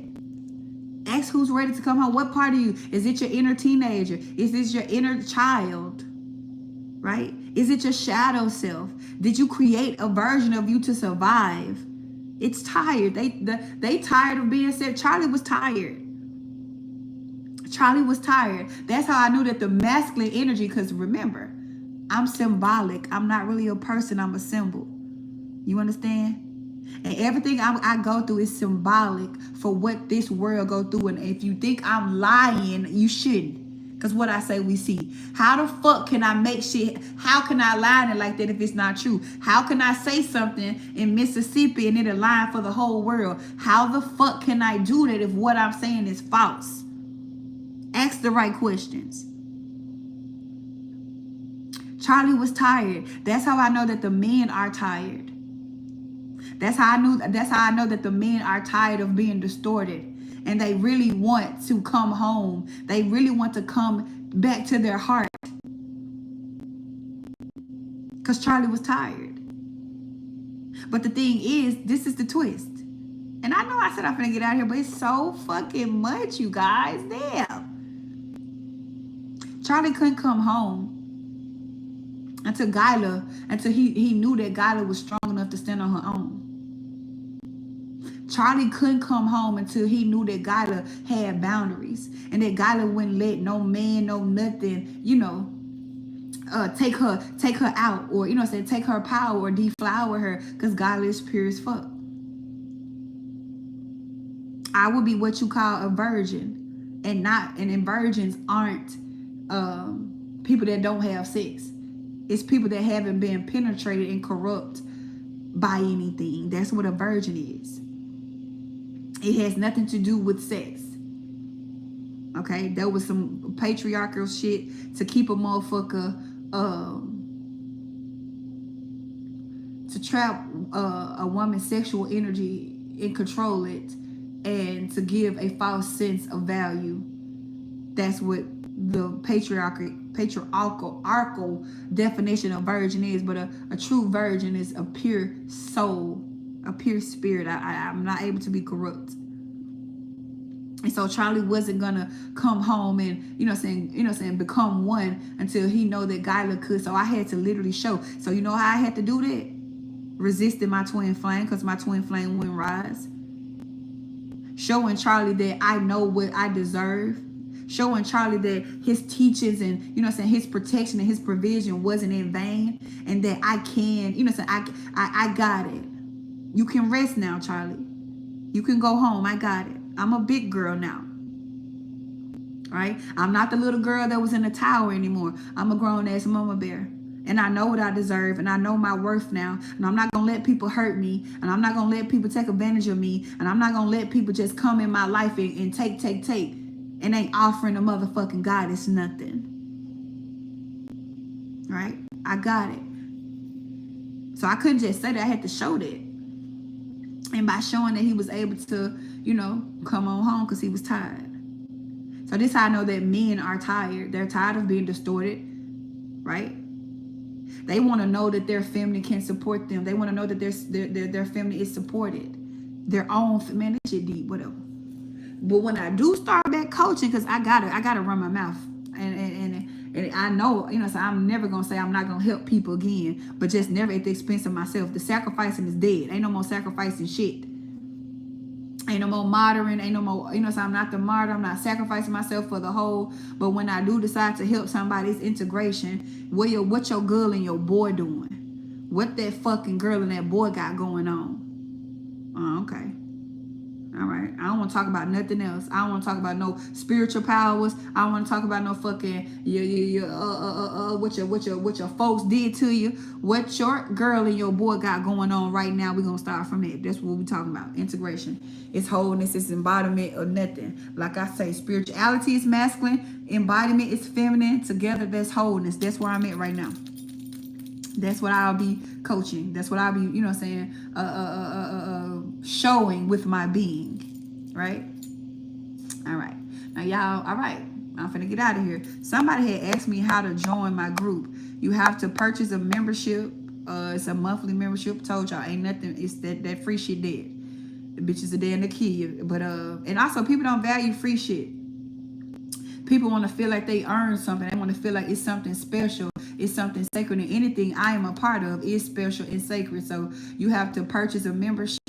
Ask who's ready to come home. What part of you? Is it your inner teenager? Is this your inner child? Right? Is it your shadow self? Did you create a version of you to survive? It's tired. They tired of being sick. Charlie was tired. Charlie was tired. That's how I knew that the masculine energy, because remember, I'm symbolic. I'm not really a person. I'm a symbol. You understand? And everything I go through is symbolic for what this world go through. And if you think I'm lying, you shouldn't. Because what I say, we see. How the fuck can I make shit? How can I lie in it like that if it's not true? How can I say something in Mississippi and it align for the whole world? How the fuck can I do that if what I'm saying is false? Ask the right questions. Charlie was tired. That's how I know that the men are tired. That's how I know that the men are tired of being distorted. And they really want to come home. They really want to come back to their heart. Because Charlie was tired. But the thing is, this is the twist. And I know I said I'm finna get out of here, but it's so fucking much, you guys. Damn. Charlie couldn't come home until he knew that Gyla was strong enough to stand on her own. Charlie couldn't come home until he knew that Gyla had boundaries and that Gyla wouldn't let no man, no nothing, take her out, or take her power or deflower her, because Gyla is pure as fuck. I would be what you call a virgin, and virgins aren't people that don't have sex. It's people that haven't been penetrated and corrupt by anything. That's what a virgin is. It has nothing to do with sex. Okay, there was some patriarchal shit to keep a motherfucker to trap a woman's sexual energy and control it, and to give a false sense of value. That's what the patriarchal definition of virgin is. But a true virgin is a pure soul, a pure spirit. I'm not able to be corrupt. And so Charlie wasn't gonna come home and become one until he know that Gyla could. So I had to literally show. So you know how I had to do that? Resisting my twin flame, because my twin flame wouldn't rise. Showing Charlie that I know what I deserve. Showing Charlie that his teachings and his protection and his provision wasn't in vain, and that I can, I got it. You can rest now, Charlie. You can go home. I got it. I'm a big girl now. Right? I'm not the little girl that was in the tower anymore. I'm a grown ass mama bear. And I know what I deserve, and I know my worth now. And I'm not going to let people hurt me. And I'm not going to let people take advantage of me. And I'm not going to let people just come in my life and take. And ain't offering a motherfucking goddess nothing. Right? I got it. So I couldn't just say that. I had to show that. And by showing that he was able to, come on home because he was tired. So this is how I know that men are tired. They're tired of being distorted. Right? They want to know that their family can support them. They want to know that their family is supported. Their own, man, that shit deep, whatever. But when I do start back coaching, because I gotta run my mouth, and I know, so I'm never gonna say I'm not gonna help people again, but just never at the expense of myself. The sacrificing is dead. Ain't no more sacrificing shit. Ain't no more martyring. Ain't no more, so I'm not the martyr. I'm not sacrificing myself for the whole. But when I do decide to help somebody's integration, what your girl and your boy doing? What that fucking girl and that boy got going on? Oh, okay. All right. I don't want to talk about nothing else. I don't want to talk about no spiritual powers. I don't want to talk about no fucking what your folks did to you. What your girl and your boy got going on right now. We're gonna start from it. That's what we're talking about. Integration. It's wholeness, it's embodiment or nothing. Like I say, spirituality is masculine, embodiment is feminine. Together, that's wholeness. That's where I'm at right now. That's what I'll be coaching. That's what I'll be, showing with my being. Right? All right. Now, y'all, all right. I'm finna get out of here. Somebody had asked me how to join my group. You have to purchase a membership. It's a monthly membership. Told y'all, ain't nothing. It's that free shit dead. The bitches are dead and the kid. But, and also, people don't value free shit. People want to feel like they earn something. They want to feel like it's something special. It's something sacred, and anything I am a part of is special and sacred. So you have to purchase a membership.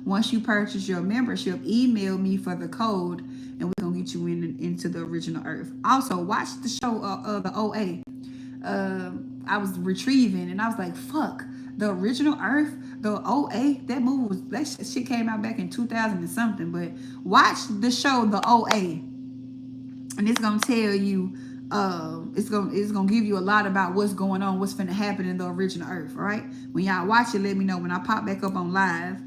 Once you purchase your membership, email me for the code, and we're going to get you into the original earth. Also, watch the show the OA. I was retrieving, and I was like, fuck, the original earth, the OA, that movie was, that shit came out back in 2000 and something. But watch the show the OA, and it's gonna tell you, it's gonna give you a lot about what's going on, what's finna happen in the original earth. All right, when y'all watch it, let me know. When I pop back up on live,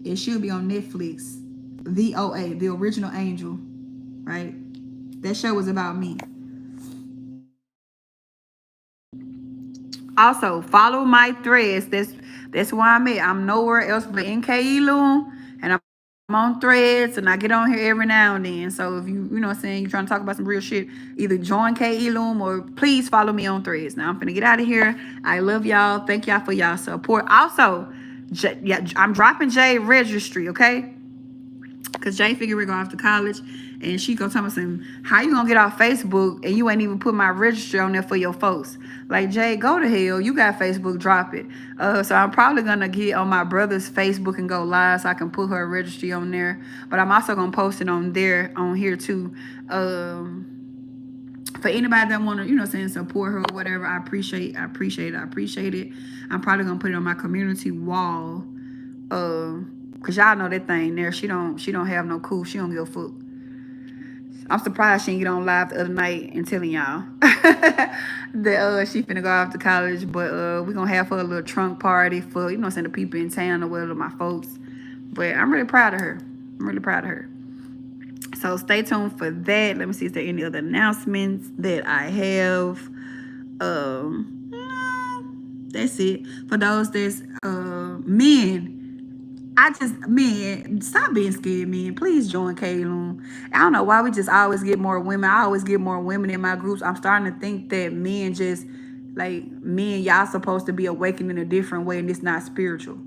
it should be on Netflix. The OA, the original angel, right? That show was about me. Also, follow my threads. That's where I'm at. I'm nowhere else but in KE and I'm on threads, and I get on here every now and then. So if you know what I'm saying, you're trying to talk about some real shit, either join KE or please follow me on threads. Now I'm finna get out of here. I love y'all. Thank y'all for y'all support. Also, yeah, I'm dropping J registry, okay? Because Jay figured we're going off to college, and she gonna tell me something. How you gonna get off Facebook and you ain't even put my registry on there for your folks? Like, Jay, go to hell. You got Facebook, drop it. So I'm probably gonna get on my brother's Facebook and go live so I can put her registry on there. But I'm also gonna post it on here too. For anybody that wanna, you know, saying support her or whatever, I appreciate it. I'm probably gonna put it on my community wall. Cause y'all know that thing there. She don't have no cool. She don't give a fuck. I'm surprised she didn't get on live the other night and telling y'all that she finna go off to college. But we gonna have her a little trunk party for, you know, the people in town or whatever, my folks. But I'm really proud of her. So stay tuned for that. Let me see, is there any other announcements that I have? That's it. For those that's men. Stop being scared, man. Please join Kayloon. I don't know why we just always get more women. I always get more women in my groups. I'm starting to think that y'all supposed to be awakened in a different way, and it's not spiritual.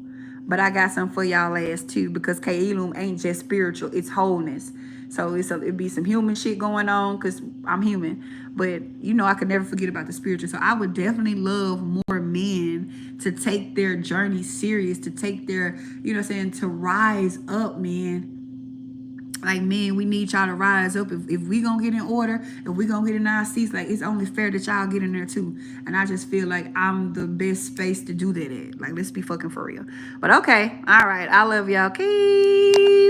But I got something for y'all ass too, because Kayloon ain't just spiritual, it's wholeness. So it'd be some human shit going on, because I'm human. But, you know, I could never forget about the spiritual. So I would definitely love more men to take their journey serious, to take their, you know what I'm saying, to rise up, man. Like, man, we need y'all to rise up. If we gonna get in order, if we gonna get in our seats, like, it's only fair that y'all get in there too. And I just feel like I'm the best space to do that at. Like, let's be fucking for real. But okay, all right, I love y'all. Keep